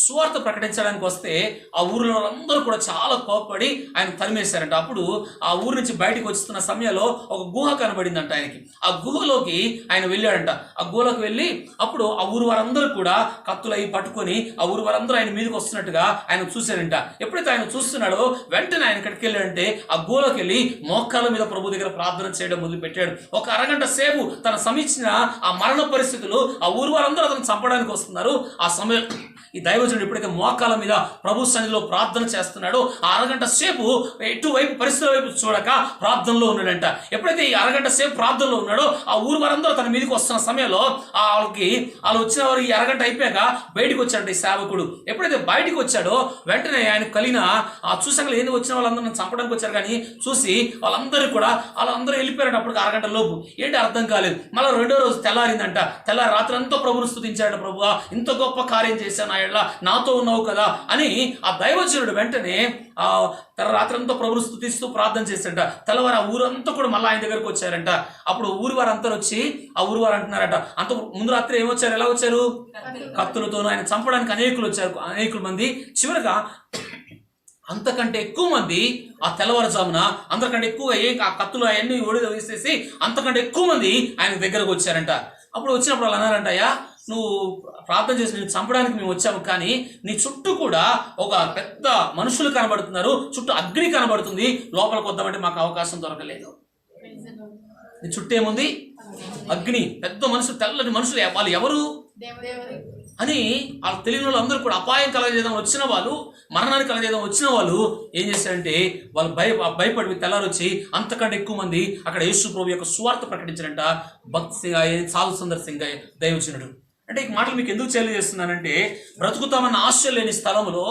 సువార్త ప్రకటించడానికి వస్తే ఆ ఊరిలో అందరూ కూడా చాలా కోపపడి ఆయన తరిమేశారంట. అప్పుడు ఆ ఊరు నుంచి బయటకు వస్తున్న సమయంలో ఒక గుహ కనబడిందంట ఆయనకి. ఆ గుహలోకి ఆయన వెళ్ళాడంట. ఆ గుహలోకి వెళ్ళి అప్పుడు ఆ ఊరు వారందరూ కూడా కత్తులు అవి పట్టుకొని ఆ ఊరు వారందరూ ఆయన మీదకి వస్తున్నట్టుగా ఆయన చూశారంట. ఎప్పుడైతే ఆయన చూస్తున్నాడో వెంటనే ఆయన ఎక్కడికి వెళ్ళాడంటే ఆ గుహలోకి వెళ్ళి మోకాళ్ళ మీద ప్రభు దగ్గర ప్రార్థన చేయడం మొదలు పెట్టాడు. ఒక అరగంట సేపు తన సమించిన ఆ మరణ పరిస్థితులు ఆ ఊరు వారందరూ అతను చంపడానికి వస్తున్నారు. ఆ సమయం ఈ దైవజనుడు ఎప్పుడైతే మోకాళ్ళ మీద ప్రభు సన్నిధిలో ప్రార్థన చేస్తున్నాడో ఆ అరగంట సేపు ఎటువైపు పరిస్థితుల వైపు చూడక ప్రార్థనలో ఉన్నాడంట. ఎప్పుడైతే ఈ అరగంట సేపు ప్రార్థనలో ఉన్నాడో ఆ ఊరు వారందరూ తన మీదకి వస్తున్న సమయంలో వాళ్ళు వచ్చిన వారు ఈ అరగంట అయిపోయాక బయటకు వచ్చాడంట ఈ సేవకుడు. ఎప్పుడైతే బయటకు వచ్చాడో వెంటనే ఆయన కలిగిన ఆ చూసాక ఏంది వచ్చిన వాళ్ళందరూ చంపడానికి వచ్చారు కానీ చూసి వాళ్ళందరూ వెళ్ళిపోయారంట. అప్పుడు అరగంట లోపు ఏంటి అర్థం కాలేదు. మళ్ళీ రెండో రోజు తెల్లారిందంట. తెల్లారి రాత్రి అంతా ప్రభువును స్తుతించాడు. ప్రభువా ఇంత గొప్ప కార్యం చేశాను, నాతో ఉన్నావు కదా అని ఆ దైవజనుడు వెంటనే రాత్రంతా ప్రభువును స్తుతిస్తూ ప్రార్థన చేశాడంట. తెల్లవారు ఆ ఊరంతా కూడా మళ్ళీ ఆయన దగ్గరకు వచ్చారంట. అప్పుడు ఊరి వారంతా వచ్చి ఆ ఊరి వారు అంటున్నారట, అంత ముందు రాత్రి ఏమొచ్చారు, ఎలా వచ్చారు? కత్తులతోనూ ఆయన చంపడానికి అనేకులు వచ్చారు, అనేకుల మంది. చివరిగా అంతకంటే ఎక్కువ మంది ఆ తెల్లవారుజామున అందరికంటే ఎక్కువగా ఆ కత్తులు అవన్నీ వేసేసి అంతకంటే ఎక్కువ మంది ఆయన దగ్గరకు వచ్చారంట. అప్పుడు వచ్చినప్పుడు వాళ్ళు అన్నారంట, అయ్యా నువ్వు ప్రార్థన చేసి నేను చంపడానికి మేము వచ్చాము, కానీ నీ చుట్టూ కూడా ఒక పెద్ద మనుషులు కనబడుతున్నారు, చుట్టూ అగ్ని కనబడుతుంది, లోపలికి వద్దామంటే మాకు అవకాశం దొరకలేదు. నీ చుట్టూ ఏముంది? అగ్ని, పెద్ద మనుషులు, తెల్లటి మనుషులు. వాళ్ళు ఎవరు అని వాళ్ళు తెలియని వాళ్ళు అందరూ కూడా అపాయం కలగజేద్దాం వచ్చిన వాళ్ళు, మరణాన్ని కలగజేద్దాం వచ్చిన వాళ్ళు ఏం చేశారంటే వాళ్ళు భయపడి తెల్లారు వచ్చి అంతకంటే ఎక్కువ మంది అక్కడ యేసు ప్రభు యొక్క సువార్త ప్రకటించారంట. భక్త్ సింగ్, సాధు సుందర్ సింగ్ దైవజనుడు. అంటే ఈ మాటలు మీకు ఎందుకు తెలియజేస్తున్నానంటే బ్రతుకుతామన్న ఆశ లేని స్థలంలో,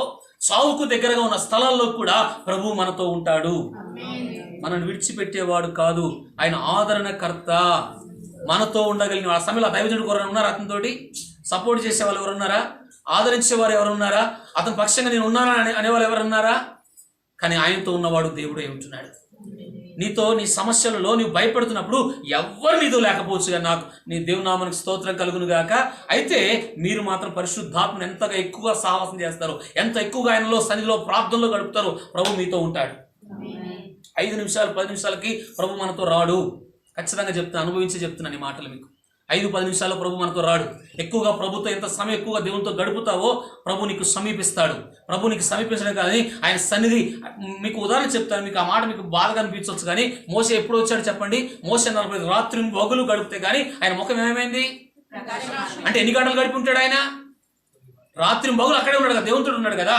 చావుకు దగ్గరగా ఉన్న స్థలాల్లో కూడా ప్రభు మనతో ఉంటాడు. మనల్ని విడిచిపెట్టేవాడు కాదు, ఆయన ఆదరణకర్త. మనతో ఉండగలిగిన ఆ సమయంలో దైవజనుడు ఎవరైనా ఉన్నారా? అతనితోటి సపోర్ట్ చేసే వాళ్ళు ఎవరున్నారా? ఆదరించేవారు ఎవరున్నారా? అతని పక్షంగా నేను ఉన్నానా అనేవాళ్ళు ఎవరున్నారా? కానీ ఆయనతో ఉన్నవాడు దేవుడే ఉంటున్నాడు. నీతో నీ సమస్యలలో నీవు భయపడుతున్నప్పుడు ఎవ్వరు నీతో లేకపోవచ్చు, కానీ నాకు నీ దేవునామానికి స్తోత్రం కలుగును గాక. అయితే మీరు మాత్రం పరిశుద్ధాత్మను ఎంతగా ఎక్కువగా సాహసం చేస్తారు, ఎంత ఎక్కువగా ఆయనలో సన్నిధిలో ప్రార్థనలో గడుపుతారో ప్రభు మీతో ఉంటాడు. 5 నిమిషాలు 10 నిమిషాలకి ప్రభు మనతో రాడు. ఖచ్చితంగా చెప్తున్నా, అనుభవించి చెప్తున్నాను ఈ మాటలు మీకు. 5-10 నిమిషాల్లో ప్రభు మనతో రాడు. ఎక్కువగా ప్రభుతో ఎంత సమయం ఎక్కువగా దేవునితో గడుపుతావో ప్రభు నీకు సమీపిస్తాడు. ప్రభు నీకు సమీపించడం కానీ ఆయన సన్నిధి. మీకు ఉదాహరణ చెప్తాను, మీకు ఆ మాట మీకు బాధగా అనిపించవచ్చు, కానీ మోసే ఎప్పుడు వచ్చాడు చెప్పండి? మోసే 40 రాత్రి పగలు గడిపితే కానీ ఆయన ముఖం ఏమైంది అంటే ఎన్ని గంటలు గడిపి ఉంటాడు ఆయన? రాత్రి పగలు అక్కడే ఉన్నాడు కదా, దేవునితో ఉన్నాడు కదా.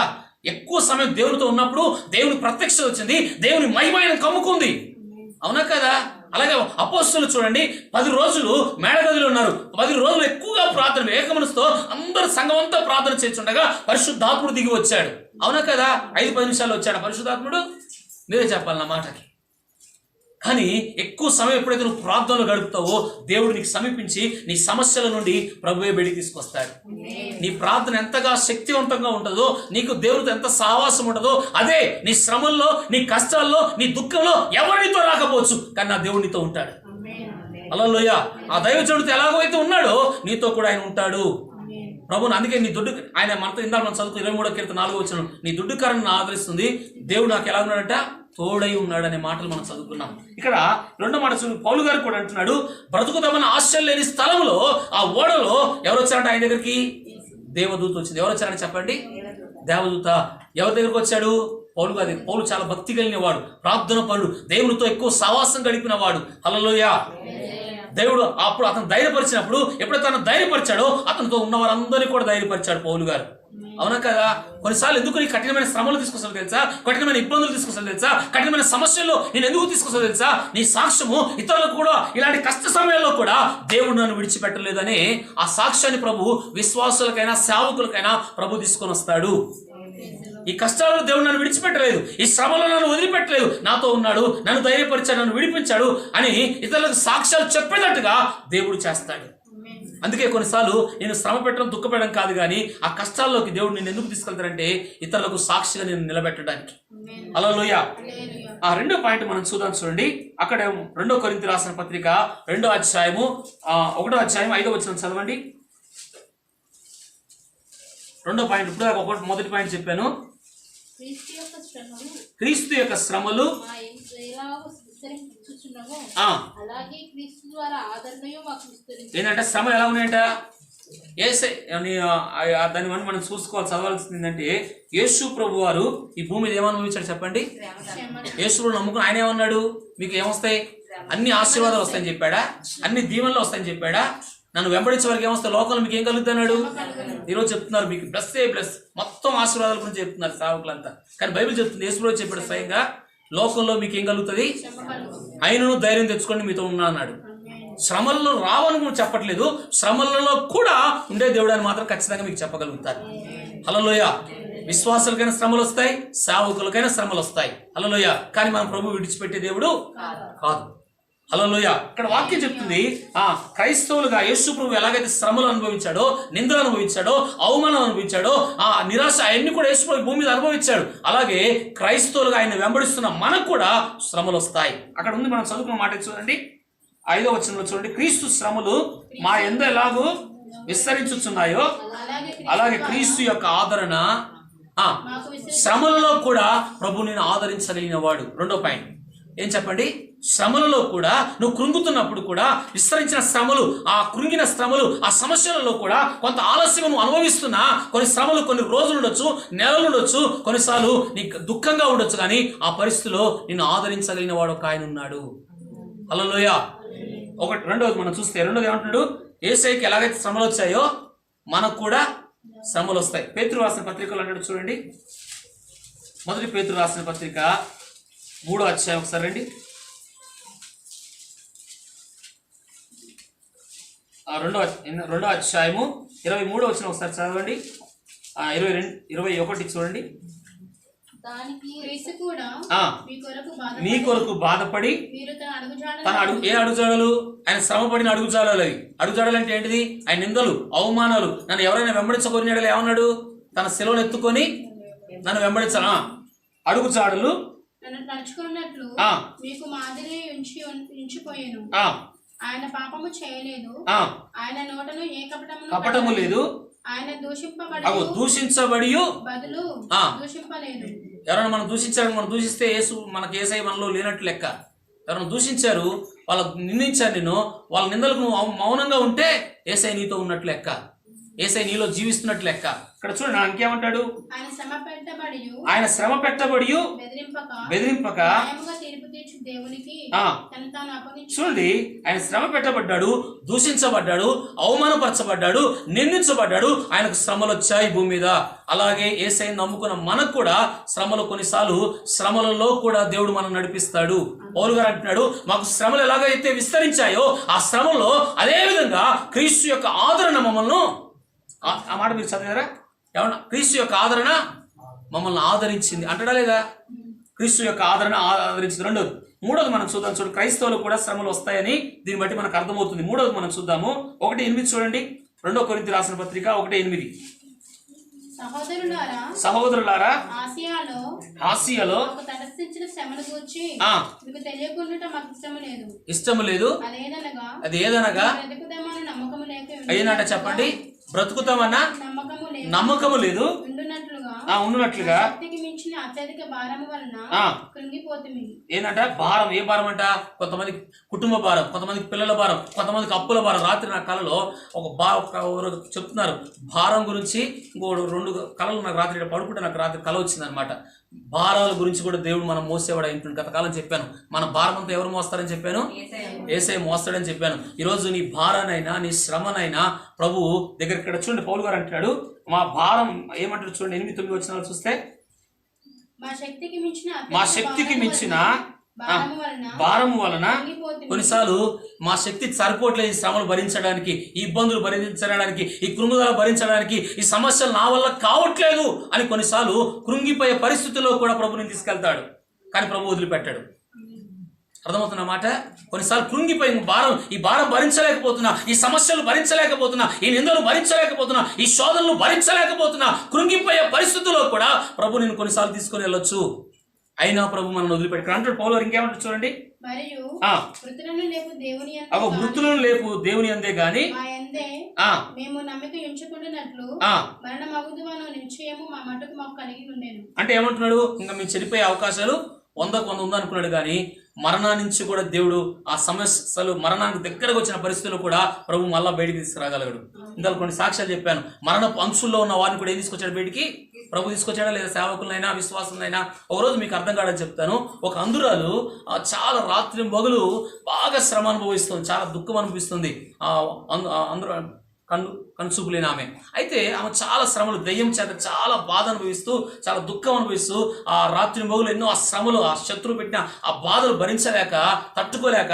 ఎక్కువ సమయం దేవునితో ఉన్నప్పుడు దేవుని ప్రత్యక్షత వచ్చింది, దేవుని మహిమ ఆయన కమ్ముకుంది. అవునా కదా? అలాగే అపోస్తలులు చూడండి, 10 రోజులు మేడగదిలో ఉన్నారు. 10 రోజులు ఎక్కువగా ప్రార్థన, ఏక మనసుతో అందరూ సంఘం అంతా ప్రార్థన చేస్తుండగా పరిశుద్ధాత్ముడు దిగి వచ్చాడు. అవునా కదా? 5-10 నిమిషాలు వచ్చాడు పరిశుద్ధాత్ముడు? మీరే చెప్పాలి నా మాటకి. కానీ ఎక్కువ సమయం ఎప్పుడైతే నువ్వు ప్రార్థనలో గడుపుతావో దేవుడు నీకు సమీపించి నీ సమస్యల నుండి ప్రభువే బయటికి తీసుకొస్తాడు. నీ ప్రార్థన ఎంతగా శక్తివంతంగా ఉంటుందో, నీకు దేవుడితో ఎంత సహవాసం ఉంటుందో, అదే నీ శ్రమల్లో, నీ కష్టాల్లో, నీ దుఃఖంలో ఎవరితో రాకపోవచ్చు, కానీ నా దేవుడు నీతో ఉంటాడు. హల్లెలూయా. ఆ దైవజనుడితో ఎలాగో అయితే ఉన్నాడో నీతో కూడా ఆయన ఉంటాడు. ప్రభుని అందుకే నీ దుడ్డు ఆయన మనతో ఇందాక మనం చదువుకు 23వ కీర్తన 4వ వచనం, నీ దుడ్డు కరణను ఆదరిస్తుంది, దేవుడు నాకు ఎలా ఉన్నాడంట? తోడై ఉన్నాడు అనే మాటలు మనం చదువుకున్నాం. ఇక్కడ రెండో మాట పౌలు గారు కూడా అంటున్నాడు, బ్రతుకుతామన్న ఆశ్చర్యం లేని స్థలంలో ఆ ఓడలో ఎవరు వచ్చారంట ఆయన దగ్గరికి? దేవదూత వచ్చింది. ఎవరు వచ్చారని చెప్పండి? దేవదూత. ఎవరి దగ్గరకు వచ్చాడు? పౌలు గారి. పౌలు చాలా భక్తి కలిగిన వాడు, ప్రార్థన పరుడు, దేవునితో ఎక్కువ సహవాసం గడిపిన వాడు. హల్లెలూయా. దేవుడు అప్పుడు అతను ధైర్యపరిచినప్పుడు, ఎప్పుడైతే తను ధైర్యపరిచాడో అతనితో ఉన్న వారందరినీ కూడా ధైర్యపరిచాడు పౌలు గారు. అవునా కదా? కొన్నిసార్లు ఎందుకు నీ కఠినమైన శ్రమలు తీసుకొస్తాను తెలుసా? కఠినమైన ఇబ్బందులు తీసుకొస్తాను తెలుసా? కఠినమైన సమస్యల్లో నేను ఎందుకు తీసుకొస్తాను తెలుసా? నీ సాక్ష్యము ఇతరులకు కూడా ఇలాంటి కష్ట సమయాల్లో కూడా దేవుడు నన్ను విడిచిపెట్టలేదని ఆ సాక్ష్యాన్ని ప్రభు విశ్వాసులకైనా సేవకులకైనా ప్రభు తీసుకొని వస్తాడు. ఈ కష్టాలను దేవుడు నన్ను విడిచిపెట్టలేదు, ఈ శ్రమలో నన్ను వదిలిపెట్టలేదు, నాతో ఉన్నాడు, నన్ను ధైర్యపరిచాడు, నన్ను విడిపించాడు అని ఇతరులకు సాక్ష్యాలు చెప్పేటట్టుగా దేవుడు చేస్తాడు. అందుకే కొన్నిసార్లు నేను శ్రమ పెట్టడం, దుఃఖపెట్టడం కాదు, కానీ ఆ కష్టాల్లోకి దేవుడు నేను ఎందుకు తీసుకెళ్తాడంటే ఇతరులకు సాక్షిగా నేను నిలబెట్టడానికి. హల్లెలూయా. ఆ 2వ పాయింట్ మనం చూడండి. అక్కడ 2 కొరింథీ రాసిన పత్రిక 2వ అధ్యాయము 1వ అధ్యాయం 5వ వచనం చదవండి. రెండో పాయింట్, ఇప్పుడు దాకా మొదటి పాయింట్ చెప్పాను. క్రీస్తు యొక్క శ్రమలు ఏంటంటే శ్రమలు ఎలా ఉన్నాయంట? దాని వల్ల మనం చూసుకోవాలి, చదవాల్సింది ఏంటంటే యేసు ప్రభు వారు ఈ భూమి మీద ఏమనుభవించాడు చెప్పండి? యేసు ప్రభు నమ్ముకుని ఆయన ఏమన్నాడు? మీకు ఏమొస్తాయి? అన్ని ఆశీర్వాదాలు వస్తాయని చెప్పాడా? అన్ని దీవెనలు వస్తాయని చెప్పాడా? నన్ను వెంబడించే వారికి ఏమొస్తాయి? లోకంలో మీకు ఏం కలుగుతున్నాడు? ఈరోజు చెప్తున్నారు మీకు ప్లస్ మొత్తం ఆశీర్వాదాల గురించి చెప్తున్నారు సేవకులంతా. కానీ బైబిల్ చెప్తుంది, యేసు ప్రభు చెప్పాడు స్వయంగా, లోకంలో మీకు ఏం కలుగుతుంది? ఆయనను ధైర్యం తెచ్చుకోండి, మీతో ఉన్నా అన్నాడు. శ్రమల్లో రావని కూడా చెప్పట్లేదు, శ్రమలలో కూడా ఉండే దేవుడు అని మాత్రం ఖచ్చితంగా మీకు చెప్పగలుగుతారు. హల్లెలూయా. విశ్వాసులకైనా శ్రమలు వస్తాయి, సేవకులకైనా శ్రమలు వస్తాయి. హల్లెలూయా. కానీ మన ప్రభు విడిచిపెట్టే దేవుడు కాదు. హల్లెలూయా. ఇక్కడ వాక్యం చెప్తుంది, క్రైస్తవులుగా యేసు ప్రభు ఎలాగైతే శ్రమలు అనుభవించాడో, నిందలు అనుభవించాడో, అవమానం అనుభవించాడో, నిరాశ అవన్నీ కూడా యేసు ప్రభు భూమి మీద అనుభవించాడు. అలాగే క్రైస్తవులుగా ఆయన వెంబడిస్తున్న మనకు కూడా శ్రమలు వస్తాయి. అక్కడ ఉంది, మనం చదువుకున్న మాట చూడండి, 5వ వచనంలో చూడండి. క్రీస్తు శ్రమలు మా యందు ఎలాగూ విస్తరించుచున్నాయో అలాగే క్రీస్తు యొక్క ఆదరణ శ్రమలలో కూడా ప్రభు నేను ఆదరించగలిగిన వాడు. రెండో పాయింట్ ఏం చెప్పండి? శ్రమలలో కూడా నువ్వు కృంగుతున్నప్పుడు కూడా విస్తరించిన శ్రమలు, ఆ కృంగిన శ్రమలు, ఆ సమస్యలలో కూడా కొంత ఆలస్యం నువ్వు అనుభవిస్తున్నా, కొన్ని శ్రమలు కొన్ని రోజులు ఉండొచ్చు, నెలలు ఉండొచ్చు, కొన్నిసార్లు నీకు దుఃఖంగా ఉండొచ్చు, కానీ ఆ పరిస్థితిలో నిన్ను ఆదరించగలిగిన వాడు ఒక ఆయన ఉన్నాడు. హల్లెలూయా. రెండోది మనం చూస్తే, రెండోది ఏమంటున్నాడు? యేసయ్యకి ఎలాగైతే శ్రమలు వచ్చాయో మనకు కూడా శ్రమలు వస్తాయి. పేతురు రాసిన పత్రికలు అంటాడు చూడండి, మొదటి పేతురు రాసిన పత్రిక 3వ అధ్యాయం ఒకసారి రండి. రెండో అధ్యాయము 23వ వచనం ఒకసారి చదవండి. 21 చూడండి. మీ కొరకు బాధపడి ఏ అడుగుజాడలు? ఆయన శ్రమపడిన అడుగుజాడలు. అవి అడుగుజాడలు అంటే ఏంటిది? ఆయన నిందలు, అవమానాలు. నన్ను ఎవరైనా వెంబడించగలిగినాడు ఏమన్నాడు? తన శిలువను ఎత్తుకొని నన్ను వెంబడించాలా? అడుగుజాడలు నడుచుకున్నట్లు మీకు మాదిరి ఉంచిపోయాను. ఆయన పాపము చేయలేదు, ఆయన నోటను ఏ కపటము లేదు, ఆయన దూషించబడి బదులు దూషింపలేదు. ఎవరైనా మనం దూషించారని మనం దూషిస్తే మనకి యేసయ్య మనలో లేనట్లు లెక్క. ఎవరైనా దూషించారు, వాళ్ళకు నిందించారు నిన్ను, వాళ్ళ నిందలకు నువ్వు మౌనంగా ఉంటే యేసయ్య నీతో ఉన్నట్లు లెక్క, యేసయ్య నీలో జీవిస్తున్నట్లు లెక్క. ఇక్కడ చూడండి, ఇంకేమంటాడు? ఆయన శ్రమ పెట్టబడి బెదిరింపక చూడండి, ఆయన శ్రమ పెట్టబడ్డాడు, దూషించబడ్డాడు, అవమానపరచబడ్డాడు, నిందించబడ్డాడు. ఆయనకు శ్రమలు వచ్చాయి భూమి మీద. అలాగే యేసయ్యను నమ్ముకున్న మనకు కూడా శ్రమలు, కొన్నిసార్లు శ్రమలలో కూడా దేవుడు మనం నడిపిస్తాడు. పౌలు గారు అంటున్నాడు, మాకు శ్రమలు ఎలాగైతే విస్తరించాయో ఆ శ్రమలో అదే విధంగా క్రీస్తు యొక్క ఆదరణ మమ్మల్ని, ఆ మాట మీరు చదివారా? ఏమన్నా? క్రీస్తు యొక్క ఆదరణ మమ్మల్ని ఆదరించింది అంటాడా లేదా? క్రీస్తు యొక్క ఆదరణ ఆదరించింది. మూడోది మనం చూద్దాం. చూడండి, క్రైస్తవులు కూడా శ్రమలు వస్తాయని దీన్ని బట్టి మనకు అర్థమవుతుంది. మూడోది మనం చూద్దాము. 1:8 చూడండి. 2 కొరింథీ రాసిన పత్రిక 1:8. సహోదరులారా, ఆసియాలో ఇష్టము లేదు. అది ఏదనగా అయ్యేనంట చెప్పండి. బ్రతుకుతామన్నా నమ్మకము లేదు, ఉన్నట్లుగా ఏంటంట భారం. ఏ భారం అంట? కొంతమంది కుటుంబ భారం, కొంతమంది పిల్లల భారం, కొంతమందికి అప్పుల భారం. రాత్రి నా కళలో చెప్తున్నారు భారం గురించి. ఇంకో 2 కళలు నాకు రాత్రి పడుకుంటే నాకు రాత్రి కళ వచ్చింది అనమాట. భారాల గురించి కూడా దేవుడు మనం మోసేవాడు అయింటుంది. గతకాలం చెప్పాను, మన భారం అంతా ఎవరు మోస్తారని చెప్పాను? యేసయ్య మోస్తాడని చెప్పాను. ఈరోజు నీ భారానైనా నీ శ్రమనైనా ప్రభు దగ్గర. ఇక్కడ చూడండి, పౌలు గారు అంటున్నాడు, మా భారం ఏమంటారు చూడండి, 8-9 వచనాలు చూస్తే, మా శక్తికి మించిన భారము వలన కొన్నిసార్లు మా శక్తి సరిపోవట్లేదు, ఈ శ్రమలు భరించడానికి, ఈ ఇబ్బందులు భరించడానికి, ఈ కృంగుదల భరించడానికి, ఈ సమస్యలు నా వల్ల కావట్లేదు అని కొన్నిసార్లు కృంగిపోయే పరిస్థితుల్లో కూడా ప్రభుని తీసుకెళ్తాడు. కానీ ప్రభు వదిలిపెట్టాడు. అర్థమవుతున్న మాట? కొన్నిసార్లు కృంగిపోయి ఈ భారం భరించలేకపోతున్నా, ఈ సమస్యలు భరించలేకపోతున్నా, ఈ నిందలు భరించలేకపోతున్నా, ఈ శోధనలు భరించలేకపోతున్నా, కృంగిపోయే పరిస్థితుల్లో కూడా ప్రభు నేను కొన్నిసార్లు తీసుకొని వెళ్ళొచ్చు. అయినా ప్రభు మనం వదిలిపెట్టాడు అంటాడు పౌలు గారు. ఇంకేమంటారు చూడండి, మరియు ఆ మృతులను లేపు దేవుని యందు అగో మృతులను లేపు దేవుని అందే గాని మా యందే మేము నమ్మిక ఉంచుకుంటున్నట్లు మరణమగుదువను నిశ్చయము మా మట్టుకు మాకు కలిగి ఉండేను. అంటే ఏమంటున్నాడు, ఇంకా మేము చనిపోయే అవకాశాలు 100కు 100 ఉందనుకున్నాడు. కానీ మరణం నుంచి కూడా దేవుడు ఆ సమస్యలు మరణానికి దగ్గరకు వచ్చిన పరిస్థితుల్లో కూడా ప్రభు మళ్ళా బయటికి తీసుకురాగలడు. ఇందులో కొన్ని సాక్ష్యాలు చెప్పాను. మరణపు అంచుల్లో ఉన్న వారిని కూడా ఏం తీసుకొచ్చాడు బయటికి? ప్రభు తీసుకొచ్చాడా? లేదా సేవకులైనా విశ్వాసులైనా? ఒకరోజు మీకు అర్థం కాడని చెప్తాను. ఒక అందురాలు చాలా రాత్రి మొగలు బాగా శ్రమ అనుభవిస్తుంది, చాలా దుఃఖం అనిపిస్తుంది. అందరూ కనుసూపు లేని ఆమె. అయితే ఆమె చాలా శ్రమలు, దెయ్యం చేత చాలా బాధ అనుభవిస్తూ, చాలా దుఃఖం అనుభవిస్తూ ఆ రాత్రి మొగులు ఎన్నో ఆ శ్రమలు, ఆ శత్రువు పెట్టిన ఆ బాధలు భరించలేక, తట్టుకోలేక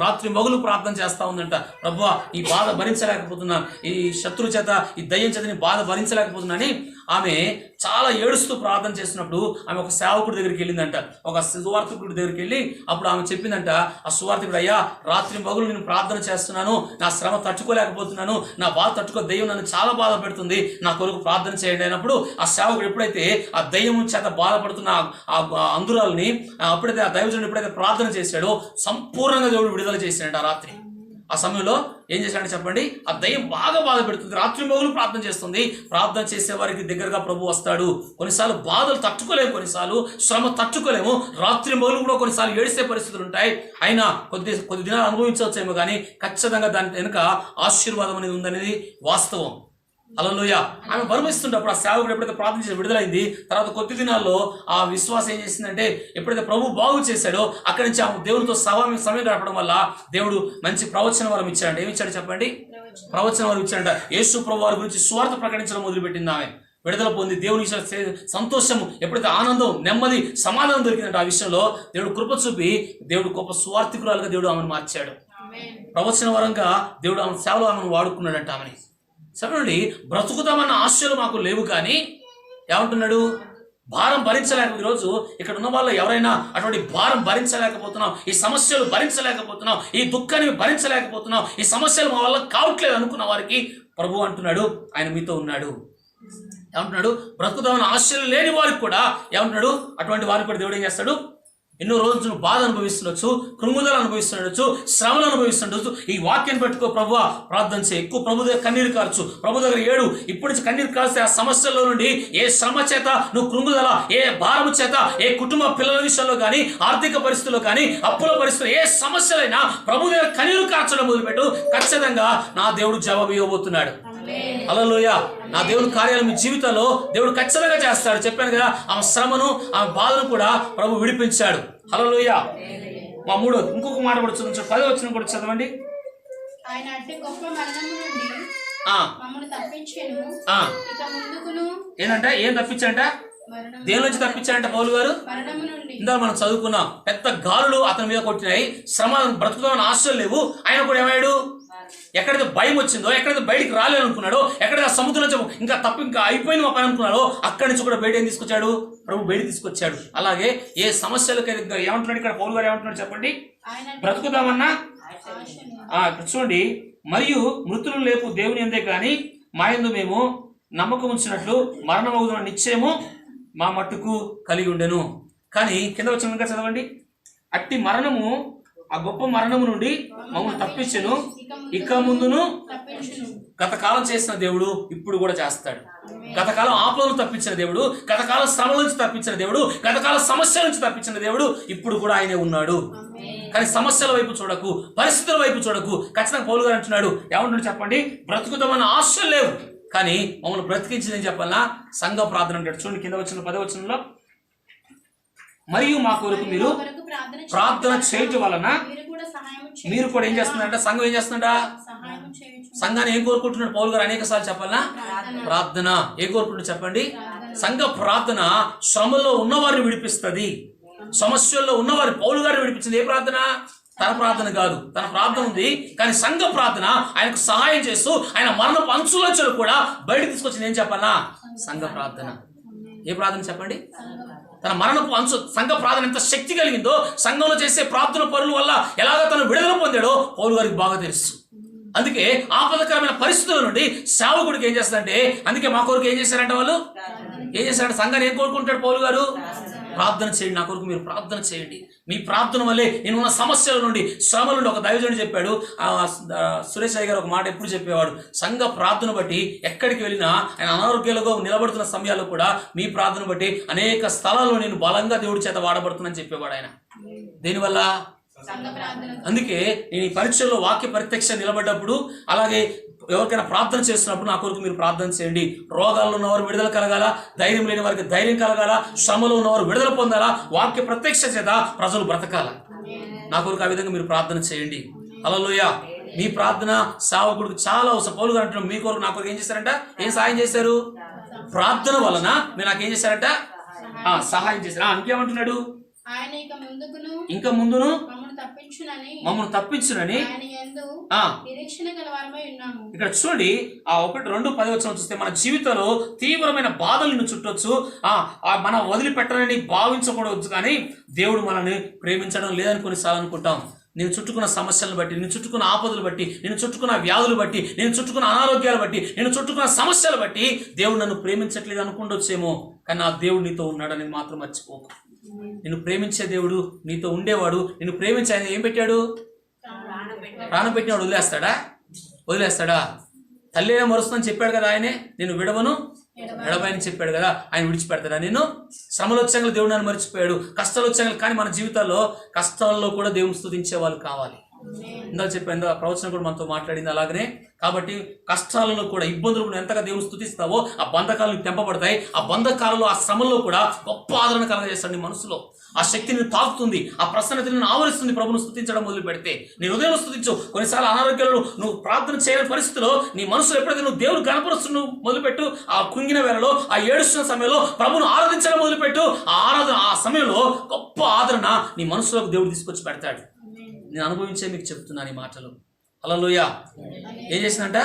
రాత్రి మొగులు ప్రార్థన చేస్తా ఉందంట. ప్రభువా, ఈ బాధ భరించలేకపోతున్నా, ఈ శత్రువు చేత, ఈ దయ్యం చేత నీ బాధ భరించలేకపోతున్నాని ఆమె చాలా ఏడుస్తూ ప్రార్థన చేస్తున్నప్పుడు ఆమె ఒక సేవకుడి దగ్గరికి వెళ్ళిందంట, ఒక సువార్థకుడి దగ్గరికి వెళ్ళి అప్పుడు ఆమె చెప్పిందంట, ఆ సువార్థకుడు, అయ్యా రాత్రి మొగులు నేను ప్రార్థన చేస్తున్నాను, నా శ్రమ తట్టుకోలేకపోతున్నాను, నా బాధ తట్టుకో, దయ్యం నన్ను చాలా బాధ పెడుతుంది, నా కొరకు ప్రార్థన చేయండి అయినప్పుడు ఆ సేవకుడు ఎప్పుడైతే ఆ దయ్యం చేత బాధపడుతున్న ఆ అందురాలని అప్పుడైతే ఆ దైవజనుడు ఎప్పుడైతే ప్రార్థన చేశాడో సంపూర్ణంగా దేవుడు విడుదల చేశాడు. ఆ రాత్రి ఆ సమయంలో ఏం చేశాడని చెప్పండి, ఆ దయ్యం బాగా బాధ పెడుతుంది, రాత్రి మొగులు ప్రార్థన చేస్తుంది. ప్రార్థన చేసే వారికి దగ్గరగా ప్రభు వస్తాడు. కొన్నిసార్లు బాధలు తట్టుకోలేము, కొన్నిసార్లు శ్రమ తట్టుకోలేము, రాత్రి మొగులు కూడా కొన్నిసార్లు ఏడిసే పరిస్థితులు ఉంటాయి. అయినా కొద్ది దినాలు అనుభవించవచ్చేమో కానీ ఖచ్చితంగా దాని వెనుక ఆశీర్వాదం అనేది ఉందనేది వాస్తవం. హల్లెలూయా. ఆమె భరమిస్తుంటప్పుడు ఆ సేవకుడు ఎప్పుడైతే ప్రార్థన చేసి విడుదలైంది, తర్వాత కొద్ది దినాల్లో ఆ విశ్వాసం ఏం చేసిందంటే, ఎప్పుడైతే ప్రభు బాగు చేశాడో అక్కడి నుంచి ఆమె దేవుడితో సమయం గడపడం వల్ల దేవుడు మంచి ప్రవచన వరం ఇచ్చాడంట. ఏమిచ్చాడు చెప్పండి? ప్రవచన వరం ఇచ్చాడంట. యేసు ప్రభు వారి గురించి సువార్త ప్రకటించడం మొదలుపెట్టింది ఆమె. విడుదల పొంది దేవుని సంతోషము, ఎప్పుడైతే ఆనందం, నెమ్మది, సమాధానం దొరికిందంటే ఆ విషయంలో దేవుడు కృప చూపి దేవుడు గొప్ప సువార్థికురాలుగా దేవుడు ఆమెను మార్చాడు. ప్రవచన వరంగా దేవుడు ఆమె సేవలో ఆమెను వాడుకున్నాడంట. ఆమెని సరే, బ్రతుకుతామన్న ఆశలు మాకు లేవు, కానీ ఏమంటున్నాడు, భారం భరించలేక. ఈరోజు ఇక్కడ ఉన్న వాళ్ళు ఎవరైనా అటువంటి భారం భరించలేకపోతున్నాం, ఈ సమస్యలు భరించలేకపోతున్నాం, ఈ దుఃఖాన్ని భరించలేకపోతున్నాం, ఈ సమస్యలు మా వల్ల కావట్లేదు అనుకున్న వారికి ప్రభు అంటున్నాడు, ఆయన మీతో ఉన్నాడు. ఏమంటున్నాడు, బ్రతుకుతామన్న ఆశలు లేని వారికి కూడా ఏమంటున్నాడు, అటువంటి వారికి కూడా దేవుడు ఏం చేస్తాడు, ఎన్నో రోజులు బాధ అనుభవిస్తుండొచ్చు, కృంగుదలు అనుభవిస్తుండొచ్చు, శ్రమలు అనుభవిస్తుండొచ్చు, ఈ వాక్యాన్ని పెట్టుకో, ప్రభువా ప్రార్థన చేయి, ఎక్కువ ప్రభు దగ్గర కన్నీరు కార్చు, ప్రభు దగ్గర ఏడు. ఇప్పటి నుంచి కన్నీరు కాస్తే ఆ సమస్యల్లో నుండి, ఏ శ్రమ చేత నువ్వు కృంగుదల, ఏ భారము చేత, ఏ కుటుంబ పిల్లల విషయంలో కానీ, ఆర్థిక పరిస్థితుల్లో కానీ, అప్పుల పరిస్థితులు, ఏ సమస్యలైనా ప్రభు దగ్గర కన్నీరు కార్చడం మొదలుపెట్టు, ఖచ్చితంగా నా దేవుడు జవాబు ఇవ్వబోతున్నాడు. హల్లెలూయా. నా దేవుడు కార్యాలు మీ జీవితంలో దేవుడు ఖచ్చితంగా చేస్తాడు. చెప్పాను కదా, ఆమె శ్రమను, ఆమె బాధను కూడా ప్రభు విడిపించాడు. హల్లెలూయా. మా ఇంకొక మాట కూడా చదువు, 10వ వచనం కూడా చదవండి. ఆయన అట్టి గొప్ప మరణము నుండి మమ్మల్ని తప్పించెను. ఇక ముందుకును ఏంటంటే ఏం తప్పించాడంట? దేని నుంచి తప్పించాడంట పౌలు గారు? ఇందా మనం చదువుకున్నాం, పెద్ద గాలులు అతని మీద కొట్టినాయి, శ్రమ, బ్రతుకుతామని ఆశలు లేవు. ఆయన కూడా ఏమయ్యాడు, ఎక్కడైతే భయం వచ్చిందో, ఎక్కడైతే బయటికి రాలేదనుకున్నాడో, ఎక్కడైతే సముద్రం ఇంకా అయిపోయింది మా పని అనుకున్నాడో, అక్కడి నుంచి కూడా బయట ఏం తీసుకొచ్చాడు, ప్రభు బయట తీసుకొచ్చాడు. అలాగే ఏ సమస్యలకైతే ఏమంటున్నాడు ఇక్కడ పౌలు గారు, ఏమంటున్నాడు చెప్పండి, బ్రతుకుదామన్నా చూడండి, మరియు మృతులను లేపు దేవుని అందే కానీ మా యందు మేము నమ్మకం ఉంచినట్లు మరణమగుదున నిశ్చయము మా మట్టుకు కలిగి ఉండెను. కానీ కింద వచ్చిన చదవండి, అట్టి మరణము, ఆ గొప్ప మరణము నుండి మమ్మల్ని తప్పించెను, ఇక ముందును గతకాలం చేసిన దేవుడు ఇప్పుడు కూడా చేస్తాడు. గతకాలం ఆపదలను తప్పించిన దేవుడు, గతకాలం శ్రమల నుంచి తప్పించిన దేవుడు, గతకాల సమస్యల నుంచి తప్పించిన దేవుడు ఇప్పుడు కూడా ఆయనే ఉన్నాడు. కానీ సమస్యల వైపు చూడకు, పరిస్థితుల వైపు చూడకు. ఖచ్చితంగా పౌలు గారు అంటున్నాడు, ఏమంటున్నాడు చెప్పండి, బ్రతుకుతామన్న ఆశలు లేవు, కానీ మమ్మల్ని బ్రతికించింది ఏం చెప్పాలన్నా, సంఘ ప్రార్థన అంటాడు. చూడండి కింద వచ్చిన 10వ వచనంలో, మరియు మా కొరకు మీరు ప్రార్థన చేయటం వలన మీరు కూడా ఏం చేస్తున్నారంట, సంఘం ఏం చేస్తుందా, సంఘాన్ని ఏం కోరుకుంటున్నాడు పౌలు గారు అనేక సార్లు చెప్పాలనా, ప్రార్థన. ఏం కోరుకుంటున్నాడు చెప్పండి, సంఘ ప్రార్థన శ్రమల్లో ఉన్నవారిని విడిపిస్తుంది, సమస్యల్లో ఉన్నవారు. పౌలు గారిని విడిపించింది ఏ ప్రార్థన? తన ప్రార్థన కాదు, తన ప్రార్థన ఉంది, కానీ సంఘ ప్రార్థన ఆయనకు సహాయం చేస్తూ ఆయన మరణపు అంచులలో కూడా బయట తీసుకొచ్చింది ఏం చెప్పాలనా, సంఘ ప్రార్థన. ఏ ప్రార్థన చెప్పండి, తన మరణపు అంచు. సంఘ ప్రార్థన ఎంత శక్తి కలిగిందో, సంఘంలో చేసే ప్రార్థన పరుల వల్ల ఎలాగ తను విడుదల పొందాడో పౌలు గారికి బాగా తెలుసు. అందుకే ఆపదకరమైన పరిస్థితుల నుండి సేవకుడికి ఏం చేస్తాడంటే, అందుకే మా కొరకు ఏం చేశారంటే, వాళ్ళు ఏం చేశారంటే, సంఘాన్ని ఏం కోరుకుంటాడు పౌలు గారు, ప్రార్థన చేయండి, నా కొరకు మీరు ప్రార్థన చేయండి. మీ ప్రార్థన వల్లే నేను ఉన్న సమస్యల నుండి, శ్రమల నుండి. ఒక దైవజనుడు చెప్పాడు, సురేష్ అయ్య గారు ఒక మాట ఎప్పుడు చెప్పేవాడు, సంఘ ప్రార్థన బట్టి ఎక్కడికి వెళ్ళినా ఆయన అనారోగ్యాలుగా నిలబడుతున్న సమయాల్లో కూడా మీ ప్రార్థన బట్టి అనేక స్థలాల్లో నేను బలంగా దేవుడి చేత వాడబడుతున్నానని చెప్పేవాడు ఆయన. దీనివల్ల అందుకే నేను ఈ పరీక్షల్లో వాక్య ప్రత్యక్ష నిలబడ్డప్పుడు, అలాగే ఎవరికైనా ప్రార్థన చేస్తున్నప్పుడు నా కొరకు మీరు ప్రార్థన చేయండి. రోగాల్లో ఉన్నవారు విడుదల కలగాల, ధైర్యం లేని వారికి ధైర్యం కలగాల, శ్రమలో ఉన్నవారు విడుదల పొందాలా, వాక్య ప్రత్యక్ష చేత ప్రజలు బ్రతకాల. నా కొరకు ఆ విధంగా మీరు ప్రార్థన చేయండి. హల్లెలూయా. మీ ప్రార్థన సేవకుడికి చాలా అవసరం. పౌలు గారు అంటున్నారు, మీ కొరకు నా కొరకు ఏం చేశారంట? ఏం సహాయం చేశారు? ప్రార్థన వలన మీరు నాకేం చేశారంట? సహాయం చేశారు. ఇంకేమంటున్నాడు? ఆయన ఇంకా ముందును మమ్మల్ని తప్పించునని నిరీక్షణ గలవారమై ఉన్నాము. ఇక్కడ చూడండి, 1:2-10 చూస్తే మన జీవితంలో తీవ్రమైన బాధలను చుట్టొచ్చు, మనం వదిలిపెట్టాలని భావించకూడదు, కానీ దేవుడు మనల్ని ప్రేమించడం లేదని కొన్నిసార్లు అనుకుంటాం. నేను చుట్టుకున్న సమస్యలను బట్టి, నేను చుట్టుకున్న ఆపదలు బట్టి, నేను చుట్టుకున్న వ్యాధులు బట్టి, నేను చుట్టుకున్న అనారోగ్యాలు బట్టి, నేను చుట్టుకున్న సమస్యలు బట్టి దేవుడు నన్ను ప్రేమించట్లేదు అనుకుంటొచ్చేమో. కానీ నా దేవుడు నీతో ఉన్నాడు అనేది మాత్రం మర్చిపోకు. నిన్ను ప్రేమించే దేవుడు నీతో ఉండేవాడు. నిన్ను ప్రేమించే ఆయన ఏం పెట్టాడు? ప్రాణం పెట్టినాడు. వదిలేస్తాడా? తల్లినే మరుస్తుందని చెప్పాడు కదా ఆయనే. నేను విడవను ఎడబాయని చెప్పాడు కదా, ఆయన విడిచిపెడతాడా? నేను శ్రమలు వచ్చాక దేవుడు నన్ను మర్చిపోయాడు, కష్టాలు వచ్చాక. కానీ మన జీవితాల్లో కష్టాల్లో కూడా దేవుని స్తుతించే వాళ్ళు కావాలి. ఇందాక చెప్పాను, ప్రవచనం కూడా మనతో మాట్లాడింది అలాగనే. కాబట్టి కష్టాలలో కూడా, ఇబ్బందులు కూడా ఎంతగా దేవుని స్తుతిస్తావో ఆ బంధకాలను తెంపబడతాయి. ఆ బంధకాలలో, ఆ శ్రమల్లో కూడా గొప్ప ఆదరణ కలగజేస్తాడు నీ మనసులో. ఆ శక్తిని తాకుతుంది, ఆ ప్రసన్నతను ఆవరిస్తుంది. ప్రభును స్తుతించడం మొదలు పెడితే నీ హృదయంలో స్తుతించు. కొన్నిసార్లు అనారోగ్యాలు నువ్వు ప్రార్థన చేయని పరిస్థితిలో నీ మనసులో ఎప్పుడైతే నువ్వు దేవుడు కనపరుస్తు మొదలుపెట్టు, ఆ కుంగిన వేళలో, ఆ ఏడుస్తున్న సమయంలో ప్రభును ఆరాధించడం మొదలుపెట్టు. ఆ ఆరాధన, ఆ సమయంలో గొప్ప ఆదరణ నీ మనసులోకి దేవుడు తీసుకొచ్చి పెడతాడు. నేను అనుభవించే మీకు చెప్తున్నాను ఈ మాటలు. హల్లెలూయా. ఏం చేసినంట?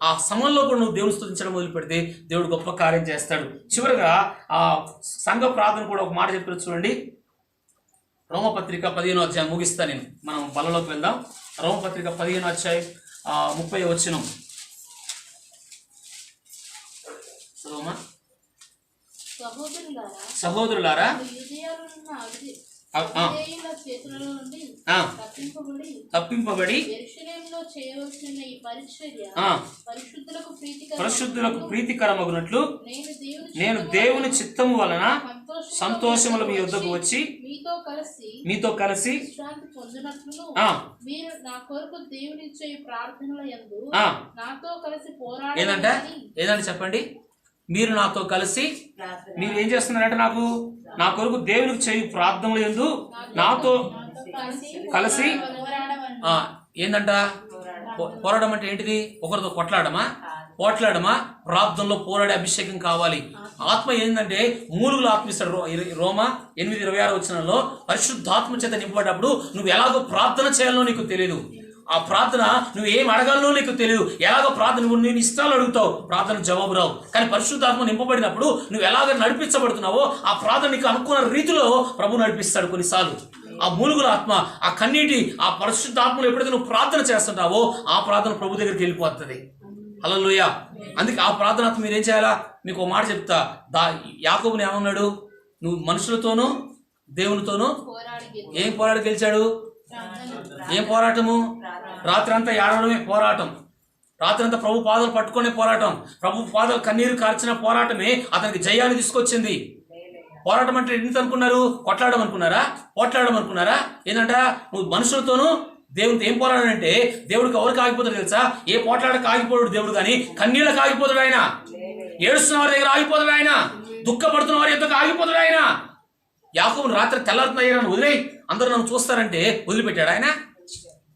ఆ సమయంలో కూడా నువ్వు దేవుని స్తుతించడం మొదలు పెడితే దేవుడు గొప్ప కార్యం చేస్తాడు. చివరిగా ఆ సంఘ ప్రార్థన కూడా ఒక మాట చెప్పారు చూడండి. రోమపత్రిక 15వ అధ్యాయం ముగిస్తా నేను, మనం బలలోకి వెళ్దాం. రోమపత్రిక 15వ అధ్యాయం 30వ వచనం. సహోదరులారా, తప్పింపబడి పరిశుద్ధులకు ప్రీతికరమగునట్లు నేను దేవుని చిత్తము వలన సంతోషముల మీ వద్దకు వచ్చి మీతో కలిసి ఏదంటే చెప్పండి. మీరు నాతో కలిసి, మీరు ఏం చేస్తున్నారంటే నా కొరకు దేవునికి చేయు ప్రార్థనలు యందు నాతో కలిసి. ఏందంట? పోరాడడం అంటే ఏంటిది? ఒకరితో పోట్లాడమా? ప్రార్థనలో పోరాడే అభిషేకం కావాలి. ఆత్మ ఏంటంటే మూలుగులు ఆత్మిస్తాడు. రోమా 8:26 వచనంలో పరిశుద్ధాత్మ చేత నింపబడ్డప్పుడు నువ్వు ఎలాగో ప్రార్థన చేయాలో నీకు తెలియదు. ఆ ప్రార్థన నువ్వు ఏం అడగాలో నీకు తెలియదు. ఎలాగో ప్రార్థన నువ్వు నేను ఇష్టాలు అడుగుతావు, ప్రార్థన జవాబు రావు. కానీ పరిశుద్ధాత్మ నింపబడినప్పుడు నువ్వు ఎలాగ నడిపించబడుతున్నావో ఆ ప్రార్థన నీకు అనుకున్న రీతిలో ప్రభు నడిపిస్తాడు. కొన్నిసార్లు ఆ మూలుగుల ఆత్మ, ఆ కన్నీటి, ఆ పరిశుద్ధాత్మలో ఎప్పుడైతే నువ్వు ప్రార్థన చేస్తుంటావో ఆ ప్రార్థన ప్రభు దగ్గరికి వెళ్ళిపోతుంది. హల్లెలూయా. అందుకే ఆ ప్రార్థనాత్మ మీరేం చేయాలా? మీకు ఒక మాట చెప్తా. యాకోబుని ఏమన్నాడు? నువ్వు మనుషులతోనూ దేవునితోనూ ఏం పోరాడి గెలిచాడు? ఏం పోరాటము? రాత్రంతా ఏడవడమే పోరాటం. రాత్రంతా ప్రభు పాదాలు పట్టుకునే పోరాటం. ప్రభు పాదాలు కన్నీరు కార్చిన పోరాటమే అతనికి జయాన్ని తీసుకొచ్చింది. పోరాటం అంటే ఎంత అనుకున్నారు? కొట్లాడడం అనుకున్నారా? పోట్లాడడం అనుకున్నారా? ఏంటంట? నువ్వు మనుషులతోనూ దేవునితో ఏం పోరాడంటే, దేవుడికి ఎవరికి ఆగిపోతాడు తెలుసా? ఏ పోట్లాడకు ఆగిపోతాడు దేవుడు, కానీ కన్నీళ్ళకి ఆగిపోతాడు ఆయన. ఏడుస్తున్న వారి దగ్గర ఆగిపోతాడు ఆయన. దుఃఖపడుతున్న వారి ఎద్దకు ఆగిపోతాడు ఆయన. యాకోబుని రాత్రి తెల్లారుతున్నాయని వదిలేయి, అందరూ నన్ను చూస్తారంటే వదిలిపెట్టాడు ఆయన.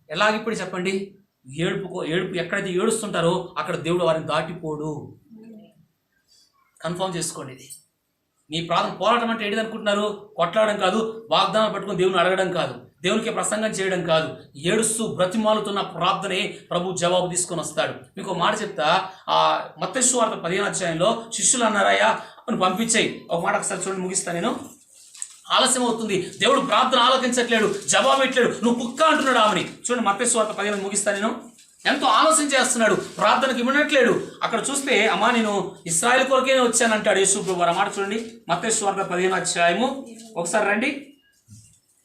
ఎలాగిప్పుడు చెప్పండి? ఏడుపు ఎక్కడైతే ఏడుస్తుంటారో అక్కడ దేవుడు వారిని దాటిపోడు. కన్ఫర్మ్ చేసుకోండి. ఇది మీ ప్రార్థన. పోరాటం అంటే ఏంటిది అనుకుంటున్నారు? కొట్లాడడం కాదు, వాగ్దానాలు పట్టుకుని దేవుని అడగడం కాదు, దేవునికి ప్రసంగం చేయడం కాదు. ఏడుస్తూ బ్రతిమాలుతున్న ప్రార్థనే ప్రభు జవాబు తీసుకొని వస్తాడు. మీకు మాట చెప్తా. మత్తయి సువార్త 15వ అధ్యాయంలో శిష్యులు అన్నారయ్యా అని పంపించేయి. ఒక మాట ఒకసారి చూడండి, ముగిస్తా నేను. ఆలస్యం అవుతుంది, దేవుడు ప్రార్థన ఆలోకించట్లేడు, జవాబు ఇట్లేడు, నువ్వు కుక్క అంటున్నాడు ఆమెని. చూడండి మత్తయి సువార్త 15 ముగిస్తా నేను. ఎంతో ఆలోచన చేస్తున్నాడు, ప్రార్థనకి ఇవ్వనట్లేడు. అక్కడ చూస్తే అమ్మా నేను ఇశ్రాయేలు కొరకే వచ్చానంటాడు యేసు ప్రభు. ఆ మాట చూడండి, మత్తయి సువార్త 15వ అధ్యాయము ఒకసారి రండి,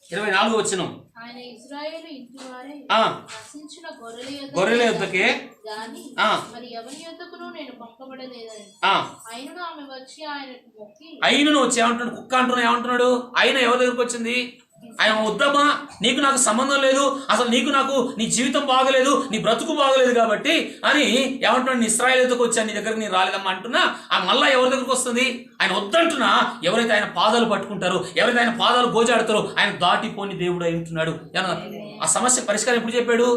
24వ వచనం. ఆయన ఇశ్రాయేలు ఇంటివారే నశించిన గొర్రెల యొద్దకే గాని మరి ఎవరి యొద్దకును నేను పంపబడలేదని ఆయనను ఆమె వచ్చి ఆయనకు మొక్కి ఆయనను వచ్చి ఏమంటున్నాడు, కుక్క అంటున్నా ఏమంటున్నాడు, ఆయన ఎవరి దగ్గరకు వచ్చింది, ఆయన వద్దమ్మా నీకు నాకు సంబంధం లేదు, అసలు నీకు నాకు నీ జీవితం బాగలేదు, నీ బ్రతుకు బాగలేదు కాబట్టి అని ఏమంటున్నాడు, నీ ఇశ్రాయేలు దగ్గరకు వచ్చాను, నీ దగ్గరకు నేను రాలేదమ్మా అంటున్నా. ఆ మళ్ళా ఎవరి దగ్గరకు వస్తుంది, ఆయన వద్దంటున్నా. ఎవరైతే ఆయన పాదాలు పట్టుకుంటారో, ఎవరైతే ఆయన పాదాలు గోజాడతారో ఆయన దాటిపోని దేవుడు అయి ఉంటున్నాడు. ఆ సమస్య పరిష్కారం ఎప్పుడు చెప్పాడు,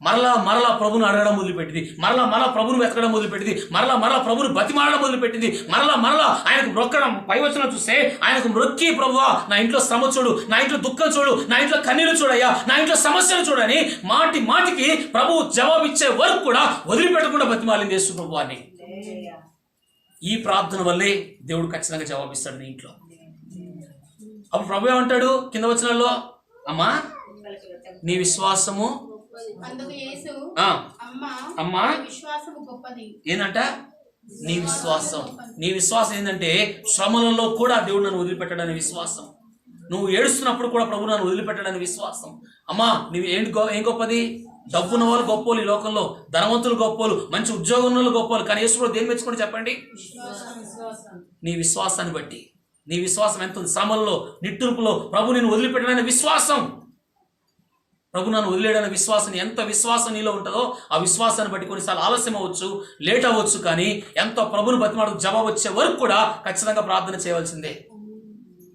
మరలా ప్రభును అడగడం మొదలుపెట్టింది, మరలా ప్రభును వెతకడం మొదలుపెట్టింది, మరలా ప్రభును బతిమాడడం మొదలుపెట్టింది, మరలా ఆయనకు మొక్కడం. పైవచనం చూస్తే ఆయనకు మొక్కి, ప్రభువా నా ఇంట్లో శ్రమ చూడు, నా ఇంట్లో దుఃఖం చూడు, నా ఇంట్లో కన్నీరు చూడయ్యా, నా ఇంట్లో సమస్యలు చూడని మాటికి ప్రభువు జవాబిచ్చే వరకు కూడా వదిలిపెట్టకుండా బతిమాలింది యేసు ప్రభువాన్ని. ఈ ప్రార్థన వల్లే దేవుడు ఖచ్చితంగా జవాబిస్తాడు నీ ఇంట్లో. అప్పుడు ప్రభు ఏమంటాడు కింద వచనాల్లో, అమ్మా నీ విశ్వాసము అందుకు యేసు అమ్మా విశ్వాసము గొప్పది. ఏంటంట, నీ విశ్వాసం ఏంటంటే శ్రమలలో కూడా దేవుడు నన్ను వదిలిపెట్టాడని విశ్వాసం. నువ్వు ఏడుస్తున్నప్పుడు కూడా ప్రభు నన్ను వదిలిపెట్టాడని విశ్వాసం. అమ్మా నువ్వు ఏం గొప్పది, డబ్బున్న వాళ్ళు గొప్పోలు ఈ లోకంలో, ధనవంతులు గొప్పోలు, మంచి ఉద్యోగంలో గొప్పోలు, కానీ యేసు దేని మెచ్చుకోండి చెప్పండి, నీ విశ్వాసాన్ని బట్టి. నీ విశ్వాసం ఎంత ఉంది, శ్రమల్లో నిట్టూర్పులో ప్రభు నేను వదిలిపెట్టాడనే విశ్వాసం, ప్రభు నన్ను వదిలేడన్న విశ్వాసం, ఎంత విశ్వాసం నీలో ఉంటుందో ఆ విశ్వాసాన్ని బట్టి కొన్నిసార్లు ఆలస్యం అవ్వచ్చు, లేట్ అవ్వచ్చు, కానీ ఎంతో ప్రభుని బతిమాడు జవాబు వచ్చే వరకు కూడా ఖచ్చితంగా ప్రార్థన చేయవలసిందే.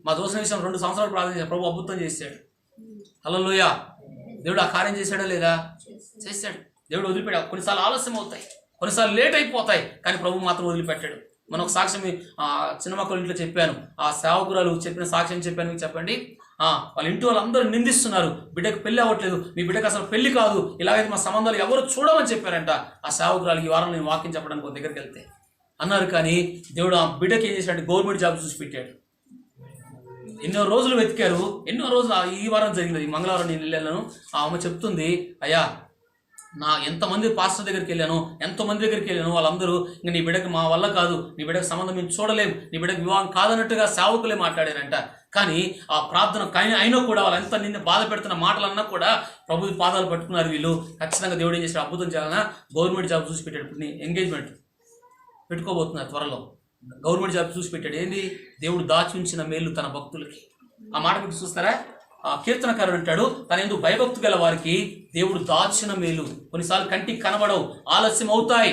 మా దోషం విషయం 2 సంవత్సరాలు ప్రార్థన చేశాడు, ప్రభు అద్భుతం చేశాడు. హల్లెలూయా. దేవుడు ఆ కార్యం చేశాడా లేదా, చేశాడు. దేవుడు వదిలిపెట్టాడు. కొన్నిసార్లు ఆలస్యం అవుతాయి, కొన్నిసార్లు లేట్ అయిపోతాయి, కానీ ప్రభు మాత్రం వదిలిపెట్టాడు. మనం ఒక సాక్ష్యం చిన్న మక్కల ఇంట్లో చెప్పాను, ఆ సేవకురాలు చెప్పిన సాక్ష్యం చెప్పాను మీకు చెప్పండి. వాళ్ళ ఇంటి వాళ్ళందరూ నిందిస్తున్నారు, బిడ్డకు పెళ్లి అవ్వట్లేదు, మీ బిడ్డకు అసలు పెళ్లి కాదు, ఇలాగైతే మా సంబంధాలు ఎవరు చూడమని చెప్పారంట. ఆ సేవకురాలు ఈ వారం నేను వాక్యం చెప్పడానికి ఒక దగ్గరికి వెళ్తే అన్నారు, కానీ దేవుడు ఆ బిడ్డకి ఏం చేశాడు, గవర్నమెంట్ జాబ్ చూసి పెట్టాడు. ఎన్నో రోజులు వెతికారు, ఎన్నో రోజులు. ఈ వారం జరిగినది, ఈ మంగళవారం నేను వెళ్ళాను. ఆ అమ్మ చెప్తుంది, అయ్యా ఎంతమంది పాస్టర్ దగ్గరికి వెళ్ళాను, ఎంతోమంది దగ్గరికి వెళ్ళాను, వాళ్ళందరూ ఇంకా నీ బిడ్డకి మా వల్ల కాదు, నీ బిడ్డకి సంబంధం మేము చూడలేం, నీ బిడ్డకి వివాహం కాదన్నట్టుగా సేవకులే మాట్లాడారంట. కానీ ఆ ప్రార్థన అయినా కూడా వాళ్ళు ఎంత నిన్ను బాధ పెడుతున్న మాటలన్నా కూడా ప్రభు పాదాలు పట్టుకున్నారు వీళ్ళు. ఖచ్చితంగా దేవుడు ఏం చేశాడు, అద్భుతం చేయాలన్నా గవర్నమెంట్ జాబ్ చూసి పెట్టాడు. ఇప్పుడు ఎంగేజ్మెంట్ పెట్టుకోబోతున్నారు త్వరలో, గవర్నమెంట్ జాబ్ చూసి పెట్టాడు. ఏంది, దేవుడు దాచి ఉంచిన మేలు తన భక్తులకి. ఆ మాట మీకు చూస్తారా, ఆ కీర్తనకారుడు అంటాడు, తన ఎందుకు భయభక్తు గల వారికి దేవుడు దాచిన మేలు కొన్నిసార్లు కంటికి కనబడవు, ఆలస్యం అవుతాయి.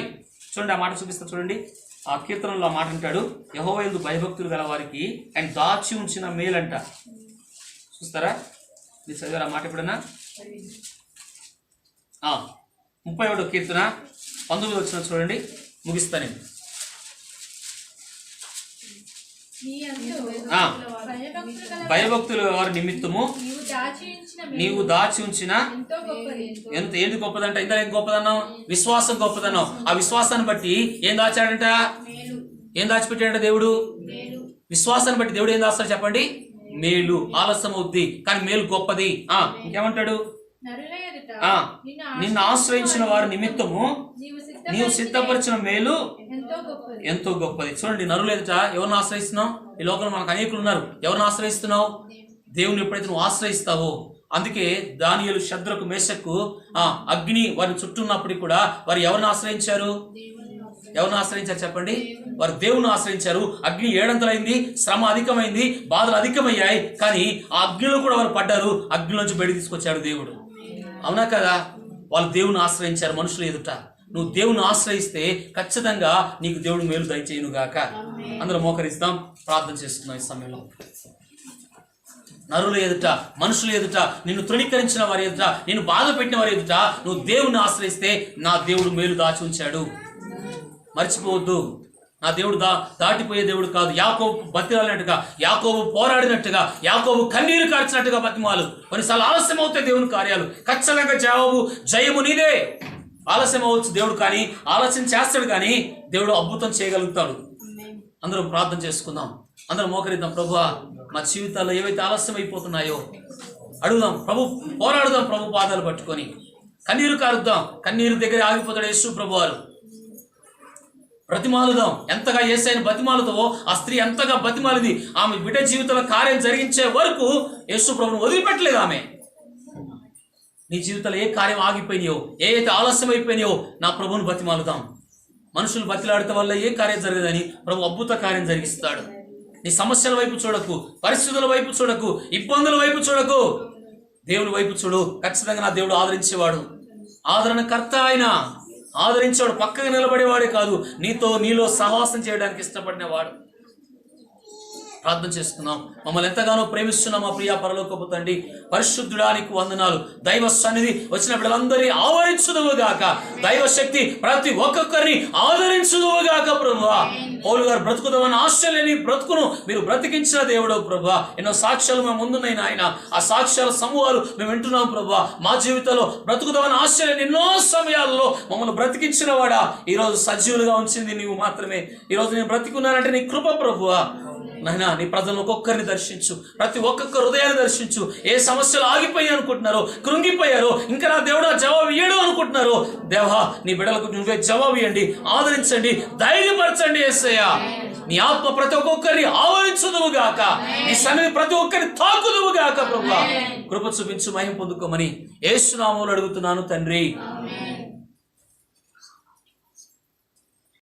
చూడండి ఆ మాట చూపిస్తా చూడండి. ఆ కీర్తనలో ఆ మాట అంటాడు, యెహోవా యందు భయభక్తులు గల వారికి ఆయన దాచి ఉంచిన మేలంట. చూస్తారా, మీరు చదివారు ఆ మాట ఎప్పుడన్నా? 31వ కీర్తన 19వ వచనం చూడండి, ముగిస్తా నేను. భయభక్తుల వారి నిమిత్తము నీవు దాచి ఉంచిన ఏంటి గొప్పదంట, ఇంత ఏం గొప్పదన్నావు, విశ్వాసం గొప్పదన్నావు. ఆ విశ్వాసాన్ని బట్టి ఏం దాచాడంట, ఏం దాచిపెట్టాడంట దేవుడు, విశ్వాసాన్ని బట్టి దేవుడు ఏం దాస్తాడు చెప్పండి, మేలు. ఆలస్యం అవుద్ది కానీ మేలు గొప్పది. ఇంకేమంటాడు, నిన్ను ఆశ్రయించిన వారి నిమిత్తము నీవు సిద్ధపరిచిన మేలు ఎంతో గొప్పది. చూడండి, నరులు ఎదుట ఎవరిని ఆశ్రయిస్తున్నావు? ఈ లోకంలో మనకు అనేకులు ఉన్నారు. ఎవరిని ఆశ్రయిస్తున్నావు? దేవుని ఎప్పుడైతే నువ్వు ఆశ్రయిస్తావో. అందుకే దానియేలు, శద్రకు, మేషకు అగ్ని వారిని చుట్టూన్నప్పటికీ కూడా వారు ఎవరిని ఆశ్రయించారు? ఎవరిని ఆశ్రయించారు చెప్పండి? వారు దేవుని ఆశ్రయించారు. అగ్ని 7 అంతలైంది, శ్రమ అధికమైంది, బాధలు అధికమయ్యాయి, కానీ ఆ అగ్నిలో కూడా వారు పడ్డారు. అగ్నిలోంచి బయట తీసుకొచ్చాడు దేవుడు. అవునా కదా? వాళ్ళు దేవుని ఆశ్రయించారు మనుషులు ఎదుట. నువ్వు దేవుని ఆశ్రయిస్తే ఖచ్చితంగా నీకు దేవుడు మేలు దయచేయును గాక. అందరూ మోకరిస్తాం, ప్రార్థన చేస్తున్నాం ఈ సమయంలో. నరుల ఎదుట, మనుషుల ఎదుట, నిన్ను తృణీకరించిన వారి ఎదుట, నిన్ను బాధ పెట్టిన వారి ఎదుట నువ్వు దేవుని ఆశ్రయిస్తే నా దేవుడు మేలు దాచి ఉంచాడు. మర్చిపోవద్దు, నా దేవుడు దాటిపోయే దేవుడు కాదు. యాకోబు బతిలాడినట్టుగా, యాకోబు పోరాడినట్టుగా, యాకోబు కన్నీరు కార్చినట్టుగా బతిమాలు. కొన్నిసార్లు ఆలస్యం అవుతాయి దేవుని కార్యాలు. ఖచ్చితంగా జయము నీదే. ఆలస్యం అవ్వచ్చు దేవుడు, కానీ ఆలస్యం చేస్తాడు, కానీ దేవుడు అద్భుతం చేయగలుగుతాడు. అందరం ప్రార్థన చేసుకుందాం, అందరం మోకరిద్దాం. ప్రభువా, మా జీవితాల్లో ఏవైతే ఆలస్యం అయిపోతున్నాయో అడుగుదాం, ప్రభు పోరాడుదాం, ప్రభు పాదాలు పట్టుకొని. కన్నీరు కారుద్దాం. కన్నీరు దగ్గర ఆగిపోతాడు యేసు ప్రభువారు. బ్రతిమాలుదాం. ఎంతగా యేసయ్యను బతిమాలుతావో ఆ స్త్రీ ఎంతగా బతిమాలింది. ఆమె బిడ్డ జీవితంలో కార్యం జరిగించే వరకు యేసు ప్రభువును వదిలిపెట్టలేదు ఆమె. నీ జీవితంలో ఏ కార్యం ఆగిపోయినాయో, ఏ అయితే ఆలస్యం అయిపోయినాయో, నా ప్రభువును బతిమాలుదాం. మనుషులు బతిలాడటం వల్ల ఏ కార్యం జరగదని ప్రభు అద్భుత కార్యం జరిగిస్తాడు. నీ సమస్యల వైపు చూడకు, పరిస్థితుల వైపు చూడకు, ఇబ్బందుల వైపు చూడకు, దేవుని వైపు చూడు. ఖచ్చితంగా నా దేవుడు ఆదరించేవాడు, ఆదరణకర్త. ఆయన ఆదరించేవాడు, పక్కగా నిలబడేవాడే కాదు, నీలో సహవాసం చేయడానికి ఇష్టపడిన వాడు. ప్రార్థన చేసుకుందాం. మమ్మల్ని ఎంతగానో ప్రేమిస్తున్నాం మా ప్రియ పరలోకపు తండ్రి, పరిశుద్ధుడానికి వందనాలు. దైవ సన్నిధి వచ్చిన బిడ్డలందరినీ ఆవరించుదువుగాక. దైవ శక్తి ప్రతి ఒక్కొక్కరిని ఆదరించుదువుగాక ప్రభువా. పౌలు గారు బ్రతుకుదామని ఆశలేని బ్రతుకును మీరు బ్రతికించిన దేవుడు ప్రభువా. ఎన్నో సాక్ష్యాలు మేము ముందున్నాయి నాయన. ఆ సాక్ష్యాల సమూహాలు మేము వింటున్నాం ప్రభువా. మా జీవితంలో బ్రతుకుదామని ఆశలేని ఎన్నో సమయాల్లో మమ్మల్ని బ్రతికించిన వాడా. ఈరోజు సజీవులుగా ఉంచింది నీవు మాత్రమే. ఈరోజు నేను బ్రతికున్నానంటే నీ కృప ప్రభువా. నాయనా, నీ ప్రజలను ఒక్కొక్కరిని దర్శించు, ప్రతి ఒక్కొక్క హృదయాన్ని దర్శించు. ఏ సమస్యలు ఆగిపోయాయి అనుకుంటున్నారో, కృంగిపోయారో, ఇంకా నా దేవుడు జవాబు ఇయ్యడు అనుకుంటున్నారో, దేవా నీ బిడ్డలకు నువ్వే జవాబు ఇవ్వండి, ఆదరించండి, ధైర్యపరచండి యేసయ్యా. నీ ఆత్మ ప్రతి ఒక్కొక్కరిని ఆవరించుదువుగాక. నీ సన్నిధి ప్రతి ఒక్కరిని తాకుదువుగాక ప్రభువా. కృప చూపించు, మహిమ పొందుకోమని యేసు నామములో అడుగుతున్నాను తండ్రి.